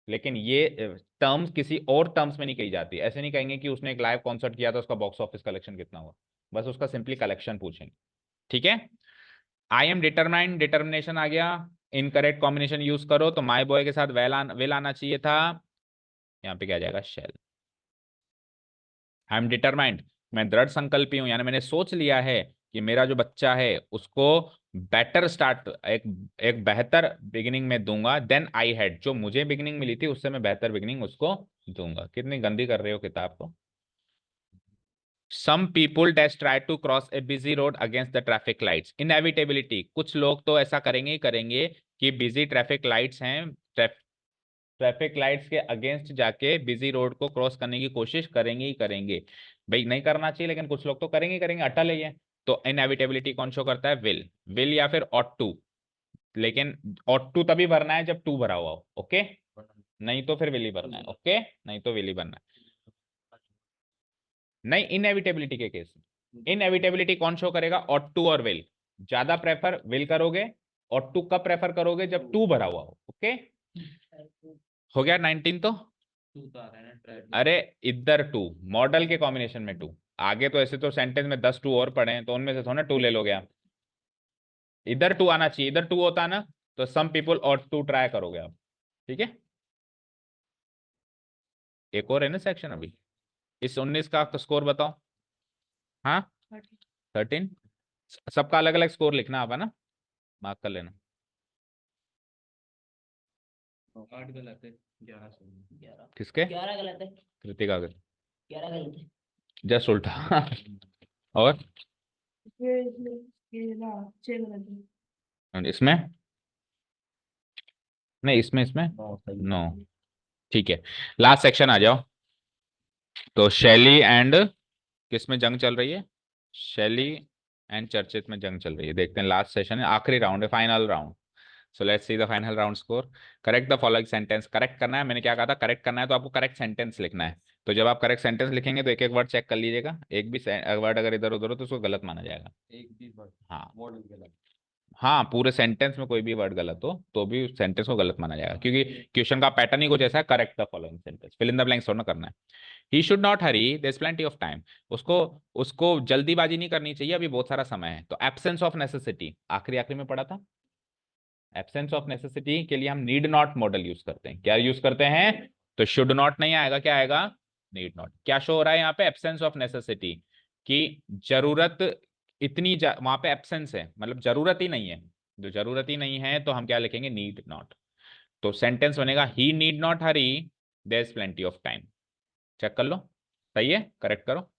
लेकिन ये टर्म्स किसी और टर्म्स में नहीं कही जाती। ऐसे नहीं कहेंगे कि उसने एक लाइव कॉन्सर्ट किया था उसका बॉक्स ऑफिस कलेक्शन कितना हुआ, बस उसका सिंपली कलेक्शन पूछेंगे। ठीक है, आई एम डिटरमाइंड, डिटर्मिनेशन आ गया। इनकरेक्ट कॉम्बिनेशन यूज करो, तो माई बॉय के साथ विल आना चाहिए था। यहाँ पे क्या आ जाएगा? शेल। आई एम डिटरमाइंड, मैं दृढ़ संकल्पी हूं, यानी मैंने सोच लिया है कि मेरा जो बच्चा है उसको बेटर स्टार्ट, एक एक बेहतर बिगिनिंग में दूंगा देन आई हैड, जो मुझे बिगिनिंग मिली थी उससे मैं बेहतर बिगिनिंग उसको दूंगा। कितनी गंदी कर रहे हो किताब को। Some people dash try to cross a busy road against the traffic lights. Inevitability, कुछ लोग तो ऐसा करेंगे ही करेंगे कि बिजी ट्रैफिक लाइट्स हैं, ट्रैफिक लाइट्स के अगेंस्ट जाके बिजी रोड को क्रॉस करने की कोशिश करेंगे ही करेंगे। भाई नहीं करना चाहिए, लेकिन कुछ लोग तो करेंगे ही करेंगे, अटल है ये। तो इनएविटेबिलिटी कौन शो करता है? विल। विल या फिर ऑट टू। लेकिन ought to तभी भरना है जब टू भरा हुआ हो, ओके, नहीं तो फिर विल ही भरना है, ओके, नहीं तो विल ही भरना है। नहीं, इनएविटेबिलिटी के केस में इनएविटेबिलिटी कौन शो करेगा, ought to और will, ज्यादा प्रेफर विल करोगे, ought to कब प्रेफर करोगे, जब टू भरा हुआ हो, ओके। हो गया 19 तो, अरे इधर टू, मॉडल के कॉम्बिनेशन में टू, आगे तो ऐसे तो सेंटेंस में 10 टू और पड़े हैं तो उनमें से थोड़ा टू ले लोगे आप, इधर टू आना चाहिए, इधर टू होता ना तो सम पीपल और टू ट्राई करोगे आप, ठीक है। एक और है ना सेक्शन अभी, इस 19 का स्कोर बताओ। हाँ 13, सबका अलग अलग स्कोर लिखना आप, है ना, मार्क कर लेना। 8 गलत है, 11 सही, 11 किसके, 11 गलत है, कृतिका के, 11 गलत है। जस्ट उल्टा और ये ना 6 गलत है। इसमें नहीं, इसमें इसमें 9 सही। 9, ठीक है। लास्ट सेक्शन आ जाओ। तो शैली एंड किस में जंग चल रही है, शैली एंड चर्चित में जंग चल रही है। देखते हैं, लास्ट सेशन है, आखिरी राउंड है, final round. So let's see the final round score. Correct the following sentence, correct करना है, मैंने क्या कहा था, करेक्ट करना है तो आपको करेक्ट सेंटेंस लिखना है। तो जब आप करेक्ट सेंटेंस लिखेंगे तो एक एक वर्ड चेक कर लीजिएगा, एक भी वर्ड अगर इधर उधर हो तो उसको गलत माना जाएगा। एक भी वर्ड हाँ, मॉडल गलत। हाँ, पूरे सेंटेंस में कोई भी वर्ड गलत हो तो भी उस सेंटेंस को गलत माना जाएगा, क्योंकि क्वेश्चन का पैटर्न ही कुछ ऐसा है, correct the following sentence, fill in the blanks थोड़ा करना है। He should not hurry, there is plenty of time, उसको उसको जल्दीबाजी नहीं करनी चाहिए, अभी बहुत सारा समय है। तो एब्सेंस ऑफ नेसेसिटी आखिरी आखिरी में पढ़ा था, एब्सेंस ऑफ नेसेसिटी के लिए हम नीड नॉट मॉडल यूज करते हैं, क्या यूज करते हैं, तो शुड नॉट नहीं आएगा, क्या आएगा, नीड नॉट। क्या शो हो रहा है यहाँ पे, एब्सेंस ऑफ नेसेसिटी, कि जरूरत इतनी वहां पे एब्सेंस है, मतलब जरूरत ही नहीं है, जो जरूरत ही नहीं है तो हम क्या लिखेंगे, नीड नॉट। तो सेंटेंस बनेगा he need not hurry, there is plenty of time. Check कर लो, सही है, करेक्ट करो।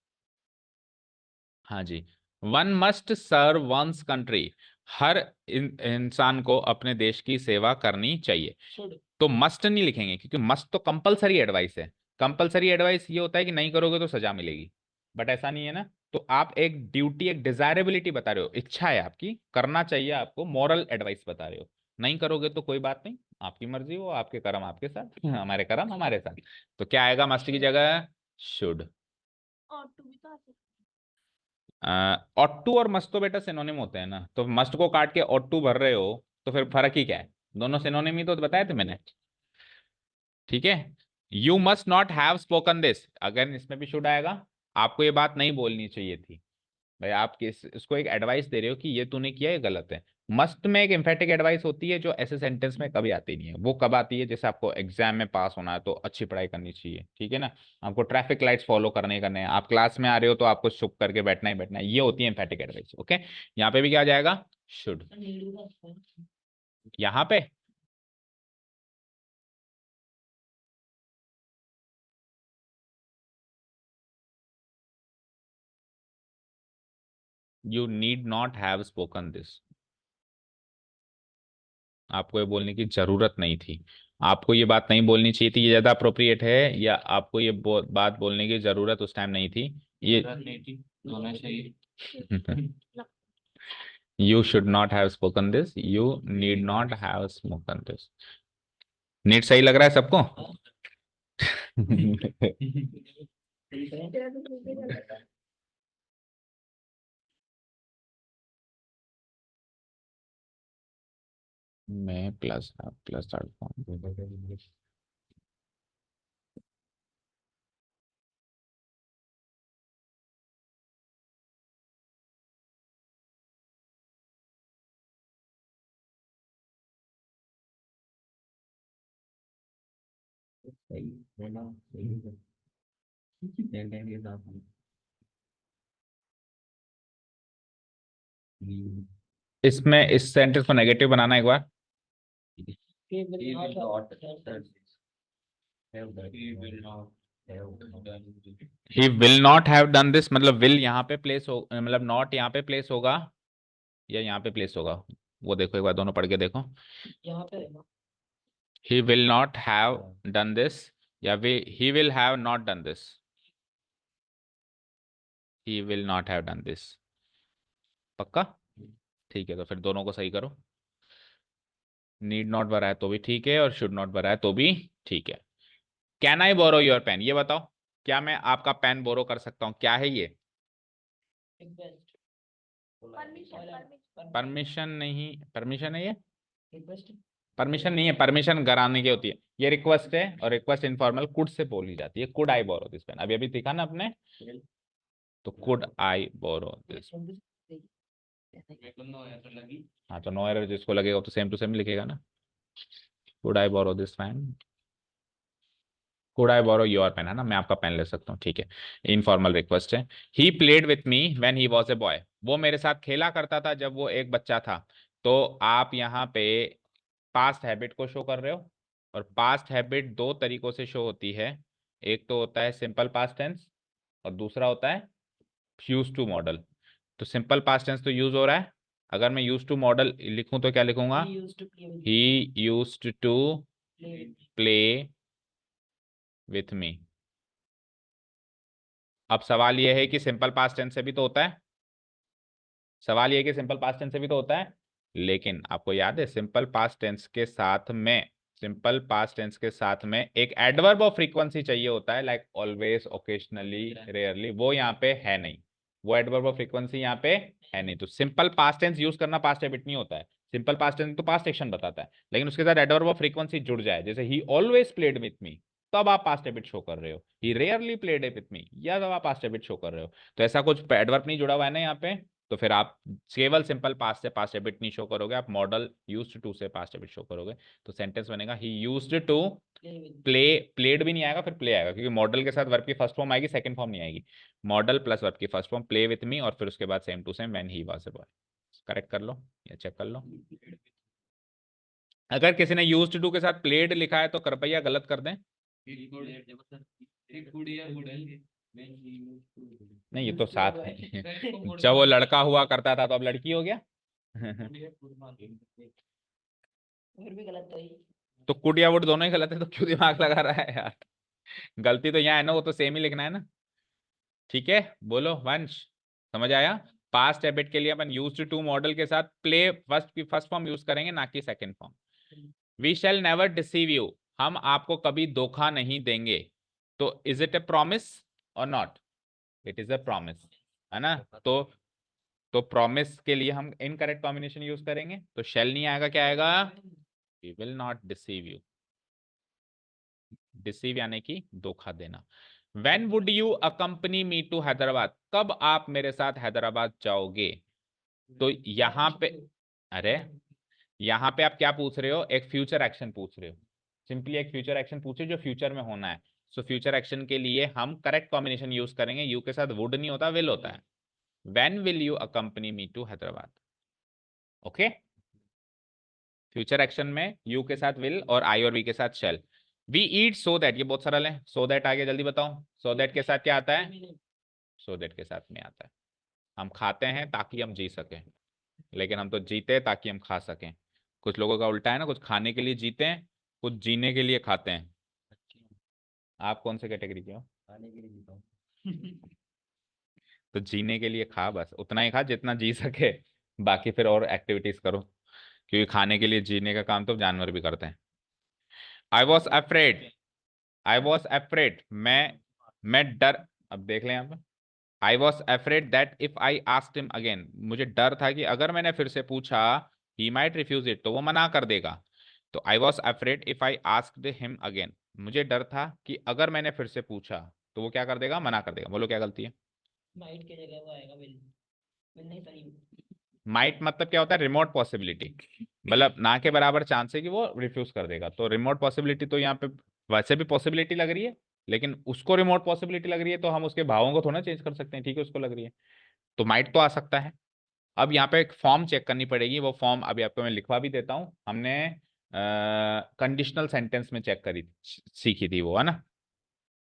हाँ जी, one must serve one's country, हर इंसान को अपने देश की सेवा करनी चाहिए। शुड तो मस्ट नहीं लिखेंगे, क्योंकि मस्ट तो कंपलसरी एडवाइस है, कंपलसरी एडवाइस ये होता है कि नहीं करोगे तो सजा मिलेगी, बट ऐसा नहीं है ना। तो आप एक ड्यूटी, एक डिजायरेबिलिटी बता रहे हो, इच्छा है आपकी, करना चाहिए आपको, मॉरल एडवाइस बता रहे हो, नहीं करोगे तो कोई बात नहीं, आपकी मर्जी, हो आपके कर्म आपके साथ हमारे कर्म हमारे साथ। तो क्या आएगा मस्ट की जगह, शुड। और टू भी तो ऑट्टू और मस्त तो बेटा सिनोनिम होते हैं ना, तो मस्ट को काट के ऑट्टू भर रहे हो तो फिर फर्क ही क्या है, दोनों सिनोनिम ही तो बताए थे मैंने, ठीक है। You must not have spoken this, अगर इसमें भी शुड आएगा, आपको ये बात नहीं बोलनी चाहिए थी, भाई आप किस इसको एक एडवाइस दे रहे हो कि ये तूने किया है गलत है। मस्ट में एक एम्फेटिक एडवाइस होती है जो ऐसे सेंटेंस में कभी आती नहीं है, वो कब आती है, जैसे आपको एग्जाम में पास होना है तो अच्छी पढ़ाई करनी चाहिए, ठीक है ना, आपको ट्रैफिक लाइट्स फॉलो करने हैं, आप क्लास में आ रहे हो तो आपको चुप करके बैठना ही बैठना है, ये होती है एम्फेटिक एडवाइस, ओके। यहाँ पे भी क्या आ जाएगा, शुड, नीड भी तो यहाँ पे you need not have spoken this, आपको ये बोलने की जरूरत नहीं थी, आपको ये बात नहीं बोलनी चाहिए थी, ये ज्यादा अप्रोप्रिएट है, या आपको ये बात बोलने की जरूरत उस टाइम नहीं थी, ये नहीं थी, होना चाहिए। You should not have spoken this, you need not have spoken this. Need सही लग रहा है सबको मैं प्लस प्लस थर्ड फॉर्म, सही है ना, सही है। सेंटेंस के साथ हम इसमें इस सेंटेंस को नेगेटिव बनाना एक बार, he will not have done, he will not have done it. He will not have done this, मतलब विल यहाँ पे प्लेस हो, मतलब नॉट यहाँ पे प्लेस होगा या यहाँ पे प्लेस होगा, वो देखो एक बार, दोनों पढ़ के देखो। यहाँ पे है ना। He will not have done this, या वे he will have not done this, he will not have done this, पक्का, ठीक है, तो फिर दोनों को सही करो। नीड नॉट भरा है तो भी ठीक है, और शुड नॉट भरा है तो भी ठीक है। Can I borrow your pen, ये बताओ, क्या मैं आपका पेन बोरो कर सकता हूँ, क्या है ये? रिक्वेस्ट, परमिशन नहीं, परमिशन है ये? रिक्वेस्ट, परमिशन नहीं है, परमिशन कराने की होती है, ये रिक्वेस्ट है, और रिक्वेस्ट इनफॉर्मल कुड से बोली जाती है। Could I borrow this pen, अभी अभी दिखा ना आपने, तो कुड आई बोरो दिस। हाँ तो नो एरर जिसको लगेगा तो सेम टू सेम लिखेगा ना। Could I borrow this pen, could I borrow your pen, है ना, मैं आपका पेन ले सकता हूँ, ठीक है, इनफॉर्मल रिक्वेस्ट है। He played with me when he was a boy, वो मेरे साथ खेला करता था जब वो एक बच्चा था। तो आप यहाँ पे पास्ट हैबिट को शो कर रहे हो, और पास्ट हैबिट दो तरीकों से शो होती है। एक तो होता है सिंपल पास्ट टेंस, और दूसरा होता है यूज टू मॉडल। तो सिंपल पास्ट टेंस तो यूज हो रहा है, अगर मैं यूज टू मॉडल लिखूं तो क्या लिखूंगा? He used to play with me. अब सवाल यह है कि सिंपल पास्ट टेंस से भी तो होता है, सवाल यह है कि सिंपल पास्ट टेंस से भी तो होता है, लेकिन आपको याद है सिंपल पास्ट टेंस के साथ में, सिंपल पास्ट टेंस के साथ में एक एडवर्ब ऑफ फ्रीक्वेंसी चाहिए होता है, लाइक ऑलवेज, ओकेशनली, रेयरली, वो यहाँ पे है नहीं। वो एडवर्ब ऑफ फ्रीक्वेंसी यहाँ पे है नहीं, तो सिंपल पास्ट टेंस यूज करना पास्ट हैबिट नहीं होता है। सिंपल पास्ट टेंस तो पास्ट एक्शन बताता है, लेकिन उसके साथ एडवर्ब ऑफ फ्रीक्वेंसी जुड़ जाए, जैसे ही ऑलवेज प्लेड विथ मी, तब आप पास्ट हैबिट शो कर रहे हो। ही रेयरली प्लेड विथ मी, या तब आप पास्ट हैबिट शो कर रहे हो। तो ऐसा कुछ एडवर्ब नहीं जुड़ा हुआ है ना यहाँ पे, तो फिर आप केवल सिंपल पास्ट से पास्ट हैबिट नहीं शो करोगे, आप मॉडल यूज्ड टू से पास्ट हैबिट शो करोगे। तो सेंटेंस बनेगा he used to play, played भी नहीं आएगा, फिर प्ले आएगा, क्योंकि मॉडल के साथ वर्ब की फर्स्ट फॉर्म आएगी, सेकंड फॉर्म नहीं आएगी। मॉडल प्लस वर्ब की first form play with me, और फिर उसके बाद same to same when he was a boy. Correct कर लो या चेक कर लो। अगर किसी ने यूज्ड टू के साथ प्लेड लिखा है तो कृपया गलत कर दें। नहीं, ये तो साथ है। जब वो लड़का हुआ करता था तो अब लड़की हो गया। फिर भी गलत तो ही। तो कुड या वुड दोनों ही गलत है, तो क्यों दिमाग लगा रहा है यार? गलती तो यहाँ है ना, वो तो सेम ही लिखना है ना। ठीक है, बोलो वंश, समझ आया? पास्ट हैबिट के लिए अपन यूज्ड टू मॉडल के साथ प्ले फर्स्ट की फर्स्ट फॉर्म यूज करेंगे, ना कि second form. We shall never deceive you, हम आपको कभी धोखा नहीं देंगे। तो is it a promise or not? It is a promise, है ना। तो प्रॉमिस के लिए हम इनकरेक्ट कॉम्बिनेशन यूज करेंगे, तो शेल नहीं आएगा, क्या आएगा? We will not deceive you. Deceive यानी कि धोखा देना। When would you accompany me to Hyderabad, कब आप मेरे साथ हैदराबाद जाओगे? तो यहाँ पे, अरे यहाँ पे आप क्या पूछ रहे हो? एक फ्यूचर एक्शन पूछ रहे हो, सिंपली एक फ्यूचर एक्शन पूछे जो फ्यूचर में होना है। सो फ्यूचर एक्शन के लिए हम करेक्ट कॉम्बिनेशन यूज करेंगे, यू के साथ वुड नहीं होता, विल होता है। When will you accompany me to Hyderabad? Okay, future action में यू के साथ विल और आई और वी के साथ shall. We eat so that, ये बहुत सरल है, सो दैट आगे जल्दी बताओ, सो दैट के साथ क्या आता है? सो दैट के साथ में आता है हम खाते हैं ताकि हम जी सकें, लेकिन हम तो जीते हैं ताकि हम खा सकें। कुछ लोगों का उल्टा है ना, कुछ खाने के लिए जीते हैं, कुछ जीने के लिए खाते हैं। आप कौन से कैटेगरी के हो? खाने के लिए जीता हूँ। तो जीने के लिए खा, बस उतना ही खा जितना जी सके, बाकी फिर और एक्टिविटीज करो, क्योंकि खाने के लिए जीने का काम तो जानवर भी करते हैं। I was afraid, I was afraid, मैं डर, अब देख लें यहाँ पे, I was afraid that if I asked him again, मुझे डर था कि अगर मैंने फिर से पूछा, ही माइट रिफ्यूज इट, तो वो मना कर देगा। तो I was afraid if I asked him again, मुझे डर था कि अगर मैंने फिर से पूछा तो वो क्या कर देगा? मना कर देगा। बोलो क्या गलती है? माइट की जगह वो आएगा विल। विल नहीं सही। माइट मतलब क्या होता है? रिमोट पॉसिबिलिटी, मतलब ना के बराबर चांस है कि वो रिफ्यूज कर देगा। तो रिमोट पॉसिबिलिटी तो यहाँ पे वैसे भी पॉसिबिलिटी लग रही है, लेकिन उसको रिमोट पॉसिबिलिटी लग रही है, तो हम उसके भावों को थोड़ा चेंज कर सकते हैं, ठीक है, उसको लग रही है, तो माइट तो आ सकता है। अब यहाँ पे एक फॉर्म चेक करनी पड़ेगी, वो फॉर्म अभी आपको मैं लिखवा भी देता हूँ। हमने कंडीशनल सेंटेंस में चेक करी, सीखी थी वो, है ना।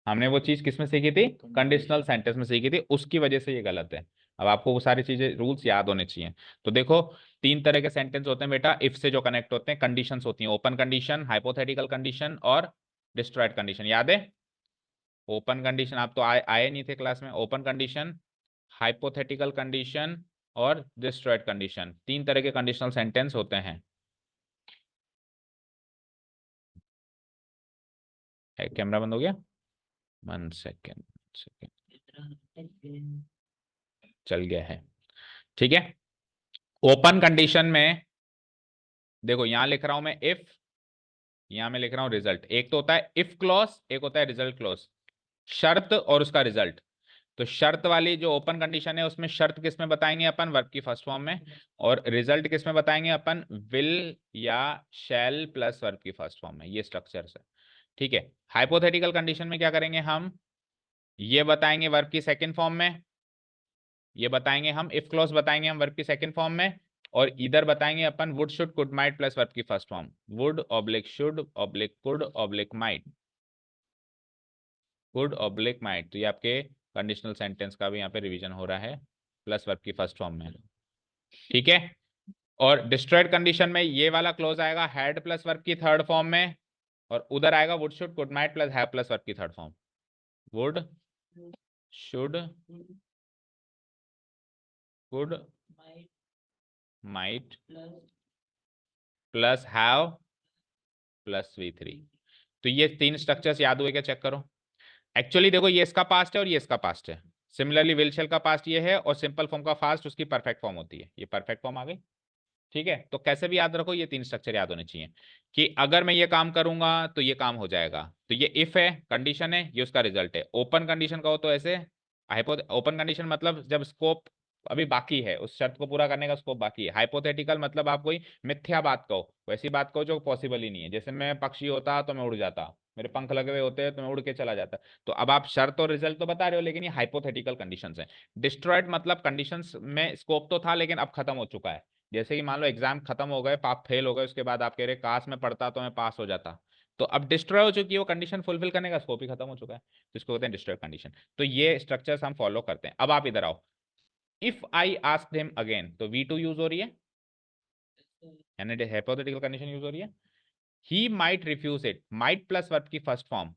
हमने वो चीज किस में सीखी थी? कंडीशनल सेंटेंस में सीखी थी, उसकी वजह से ये गलत है। अब आपको वो सारी चीजें, रूल्स याद होने चाहिए। तो देखो, तीन तरह के सेंटेंस होते हैं बेटा, इफ से जो कनेक्ट होते हैं, कंडीशंस होती हैं, ओपन कंडीशन, हाइपोथेटिकल कंडीशन और डिस्ट्रॉयड कंडीशन, याद है? ओपन कंडीशन, आप तो आए नहीं थे क्लास में। ओपन कंडीशन, हाइपोथेटिकल कंडीशन और डिस्ट्रॉयड कंडीशन, तीन तरह के कंडीशनल सेंटेंस होते हैं। कैमरा बंद हो गया, 1 सेकेंड, चल गया है। ठीक है, ओपन कंडीशन में देखो यहां लिख रहा हूं मैं इफ, यहां मैं लिख रहा हूं रिजल्ट। एक तो होता है इफ क्लॉज, एक होता है रिजल्ट क्लॉज, शर्त और उसका रिजल्ट। तो शर्त वाली जो ओपन कंडीशन है उसमें शर्त किस में बताएंगे अपन, वर्ब की फर्स्ट फॉर्म में, और रिजल्ट किस में बताएंगे अपन, विल या शैल प्लस वर्ब की फर्स्ट फॉर्म में। ये स्ट्रक्चर है। ठीक है, हाइपोथेटिकल कंडीशन में क्या करेंगे हम, ये बताएंगे वर्ब की सेकंड फॉर्म में, ये बताएंगे हम इफ क्लॉज बताएंगे हम वर्ब की सेकंड फॉर्म में, और इधर बताएंगे अपन would should could might plus verb की first form, would oblique should oblique could oblique might, could oblique might. तो ये आपके कंडीशनल सेंटेंस का भी यहाँ पे रिवीजन हो रहा है प्लस वर्ब की फर्स्ट फॉर्म में। ठीक है, और डिस्ट्रॉयड कंडीशन में ये वाला क्लोज आएगा हैड प्लस वर्ब की थर्ड फॉर्म में, और उधर आएगा would should could might plus have plus verb की third form, would should could might plus have plus V3। तो ये तीन स्ट्रक्चर्स याद हुए क्या, चेक करो। एक्चुअली देखो ये इसका पास्ट है और ये इसका पास्ट है। सिमिलरली विल शेल का पास्ट ये है, और सिंपल फॉर्म का फास्ट उसकी परफेक्ट फॉर्म होती है, ये परफेक्ट फॉर्म आ गई। ठीक है, तो कैसे भी याद रखो, ये तीन स्ट्रक्चर याद होने चाहिए कि अगर मैं ये काम करूंगा तो ये काम हो जाएगा। तो ये इफ है, कंडीशन है, ये उसका रिजल्ट है। ओपन कंडीशन का हो तो ऐसे, ओपन कंडीशन मतलब जब स्कोप अभी बाकी है, उस शर्त को पूरा करने का स्कोप बाकी है। हाइपोथेटिकल मतलब आप कोई मिथ्या बात कहो, वैसी बात कहो जो पॉसिबल ही नहीं है। जैसे मैं पक्षी होता तो मैं उड़ जाता, मेरे पंख लगे हुए होते तो मैं उड़ के चला जाता। तो अब आप शर्त और रिजल्ट तो बता रहे हो, लेकिन ये हाइपोथेटिकल कंडीशंस हैं। डिस्ट्रॉयड मतलब कंडीशंस में स्कोप तो था लेकिन अब खत्म हो चुका है। जैसे कि मान लो एग्जाम खत्म हो गए, आप फेल हो गए, उसके बाद आप कह रहे काश में पढ़ता तो मैं पास हो जाता, तो अब डिस्ट्रॉय हो चुकी है वो कंडीशन, फुलफिल करने का स्कोप ही खत्म हो चुका है, तो इसको कहते हैं डिस्ट्रॉय कंडीशन। तो ये स्ट्रक्चर्स हम फॉलो करते हैं। अब आप इधर आओ, if I asked him again, तो V2 यूज हो रही है, यानी हाइपोथेटिकल कंडीशन यूज हो रही है। He might refuse it, might plus verb की first form,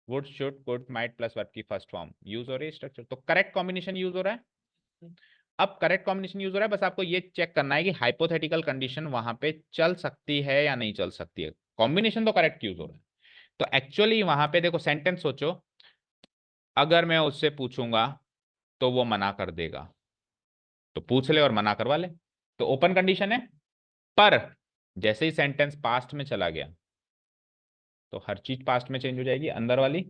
would should could might plus verb की फर्स्ट फॉर्म यूज हो रही है स्ट्रक्चर। तो करेक्ट कॉम्बिनेशन यूज हो रहा है। अब करेक्ट कॉम्बिनेशन यूज हो रहा है, बस आपको ये चेक करना है कि हाइपोथेटिकल कंडीशन वहां पे चल सकती है या नहीं चल सकती है। कॉम्बिनेशन तो करेक्ट यूज हो रहा है। तो एक्चुअली वहां पे देखो सेंटेंस सोचो, अगर मैं उससे पूछूंगा तो वो मना कर देगा, तो पूछ ले और मना करवा ले, तो ओपन कंडीशन है। पर जैसे ही सेंटेंस पास्ट में चला गया तो हर चीज पास्ट में चेंज हो जाएगी, अंदर वाली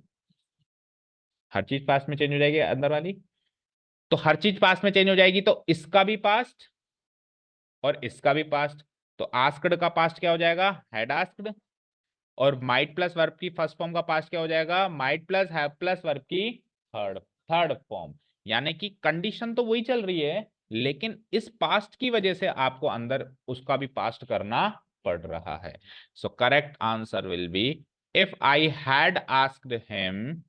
हर चीज पास्ट में चेंज हो जाएगी, अंदर वाली। तो हर चीज पास्ट में चेंज हो जाएगी, तो इसका भी पास्ट और इसका भी पास्ट। तो आस्क्ड का पास्ट क्या हो जाएगा, हैड आस्क्ड, और माइट प्लस वर्ब की फर्स्ट फॉर्म का पास्ट क्या हो जाएगा, might plus have plus verb की थर्ड थर्ड फॉर्म। यानी कि कंडीशन तो वही चल रही है, लेकिन इस पास्ट की वजह से आपको अंदर उसका भी पास्ट करना पड़ रहा है। So correct answer will be, if I had asked him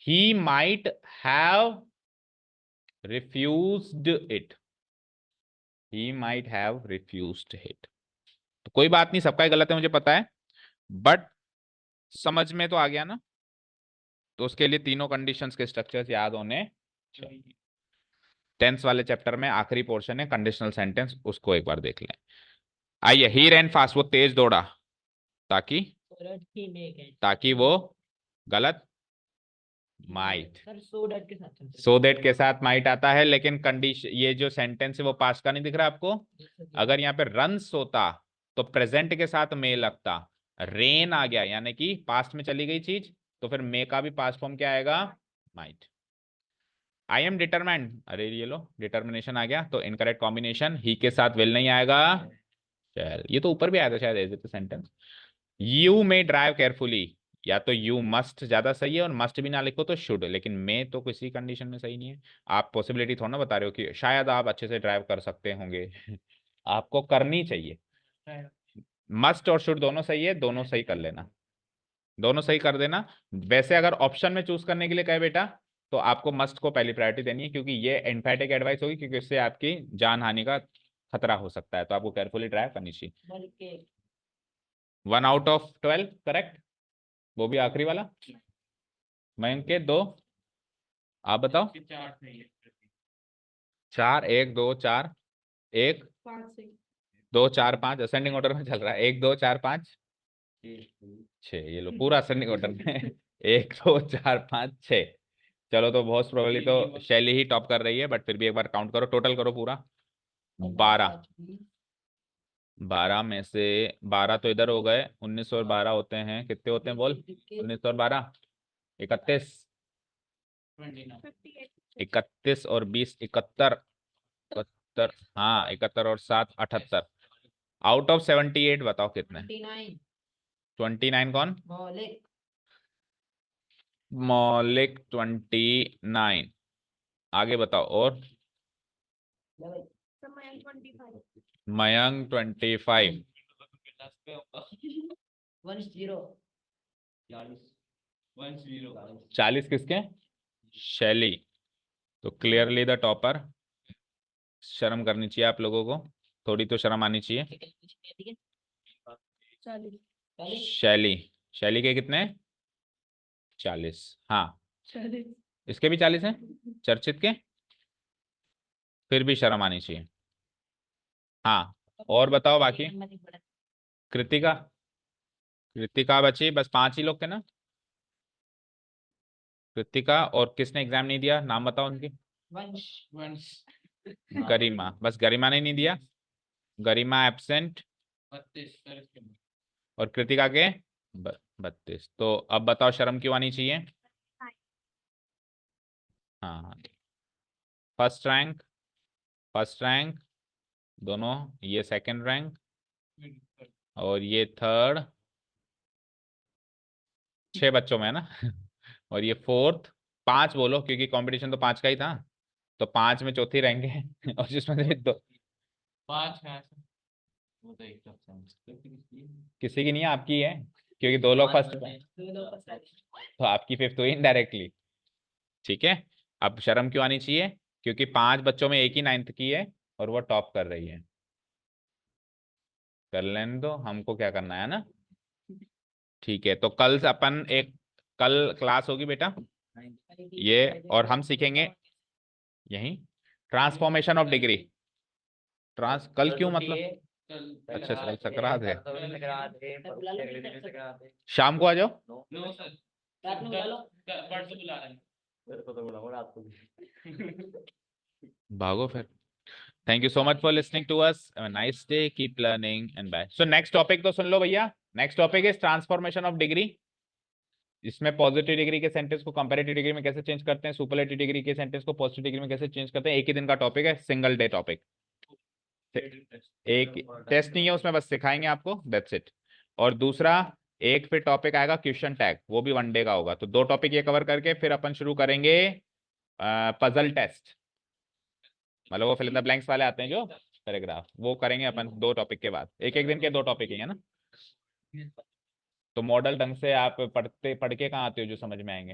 he might have refused it, he might have refused it। तो कोई बात नहीं, सबका ही गलत है मुझे पता है, बट समझ में तो आ गया ना। तो उसके लिए तीनों कंडीशंस के स्ट्रक्चर्स याद होने चाहिए। टेंस वाले चैप्टर में आखिरी पोर्शन है कंडीशनल सेंटेंस, उसको एक बार देख लें। आइए, ही रैन फास्ट, वो तेज दौड़ा, ताकि ताकि वो गलत, माइट, सर सो डैट के साथ चलते हैं। सो दैट के साथ माइट आता है, लेकिन कंडीशन ये जो सेंटेंस है वो पास्ट का नहीं दिख रहा आपको। अगर यहाँ पे रन्स होता तो प्रेजेंट के साथ मे लगता, रेन आ गया यानी कि पास्ट में चली गई चीज, तो फिर मे का भी पास्ट फॉर्म क्या आएगा, माइट। आई एम डिटरमाइंड, अरे ये लो डिटर्मिनेशन आ गया, तो इनकरेक्ट कॉम्बिनेशन, ही के साथ विल नहीं आएगा, चल ये तो ऊपर भी आया था शायद as it sentence. You may drive carefully, या तो यू मस्ट ज्यादा सही है, और मस्ट भी ना लिखो तो शुड, लेकिन मे तो किसी कंडीशन में सही नहीं है। आप पॉसिबिलिटी थोड़ा ना बता रहे हो कि शायद आप अच्छे से ड्राइव कर सकते होंगे आपको करनी चाहिए। मस्ट और शुड दोनों सही है, दोनों सही कर लेना, दोनों सही कर देना। वैसे अगर ऑप्शन में चूज करने के लिए कहे बेटा, तो आपको मस्ट को पहली प्रायोरिटी देनी है, क्योंकि ये एम्फेटिक एडवाइस होगी, क्योंकि इससे आपकी जान हानि का खतरा हो सकता है, तो आपको केयरफुली ड्राइव करनी चाहिए। 1/12 करेक्ट, वो भी आखिरी वाला। मयंक के 2, आप बताओ। 4, 1, 2, 4, 1, 2, 4, 5, असेंडिंग ऑर्डर में चल रहा है, 1, 2, 4, 5, 6, ये लो पूरा असेंडिंग ऑर्डर में 1 2 4 5 6। चलो तो बहुत प्रोबेबली तो शैली ही टॉप कर रही है, बट फिर भी एक बार काउंट करो, टोटल करो पूरा। 12, 12 में से 12 तो इधर हो गए, 19 और 12 होते हैं, कितने होते हैं बोल? 19 और 12 31, 31 और 20 71, 71, हाँ 71 और 7 78। आउट ऑफ 78 बताओ कितने? 29 कौन? मौलिक 29। आगे बताओ और? मयंक 25। 40 किसके? शैली। तो क्लियरली द टॉपर। शर्म करनी चाहिए आप लोगों को, थोड़ी तो शर्म आनी चाहिए। शैली, शैली के कितने? 40। हाँ इसके भी 40 हैं, चर्चित के। फिर भी शर्म आनी चाहिए। हाँ और बताओ बाकी। कृतिका, कृतिका बची, बस 5 ही लोग थे ना? कृतिका और किसने एग्जाम नहीं दिया, नाम बताओ उनकी। गरिमा, बस गरिमा ने नहीं दिया। गरिमा एब्सेंट। और कृतिका के 32। तो अब बताओ शर्म क्यों आनी चाहिए? हाँ हाँ, फर्स्ट रैंक, फर्स्ट रैंक दोनों, ये सेकंड रैंक और ये थर्ड, 6 बच्चों में है ना और ये फोर्थ। 5 बोलो क्योंकि कंपटीशन तो 5 का ही था, तो 5 में चौथी रैंक है और जिसमें से दो 5 है, वो तो एक किसी की नहीं है, आपकी है, क्योंकि 2 लोग फर्स्ट, तो आपकी 5th हुई इनडायरेक्टली। ठीक है, अब शर्म क्यों आनी चाहिए? क्योंकि 5 बच्चों में एक ही 9th की है और वो टॉप कर रही है। कर लेने दो, हमको क्या करना है ना। ठीक है, तो कल से अपन एक, कल क्लास होगी बेटा ये, और हम सीखेंगे यही ट्रांसफॉर्मेशन ऑफ डिग्री। कल क्यों मतलब? अच्छा कल सकरात है, शाम को आ जाओ। भागो फिर। Thank you so much for listening to us, nice day, keep learning and bye. So next topic तो सुन लो भैया, next topic is transformation of degree. इसमें पॉजिटिव डिग्री के सेंटेंस को कंपैरेटिव डिग्री में कैसे चेंज करते हैं, सुपरलेटिव डिग्री के सेंटेंस को पॉजिटिव डिग्री में कैसे चेंज करते हैं। एक ही दिन का टॉपिक है, सिंगल डे टॉपिक, एक टेस्ट नहीं है उसमें, बस सिखाएंगे आपको, दैट्स इट। और दूसरा एक फिर टॉपिक आएगा क्वेश्चन टैग, वो भी 1 डे का होगा। तो 2 टॉपिक ये कवर करके फिर अपन शुरू करेंगे पजल टेस्ट, मतलब वो फिल इन द ब्लैंक्स वाले आते हैं जो पैराग्राफ, वो करेंगे अपन 2 टॉपिक के बाद। एक एक दिन के 2 टॉपिक ही है ना। तो मॉडल ढंग से आप पढ़ के कहाँ आते हो जो समझ में आएंगे।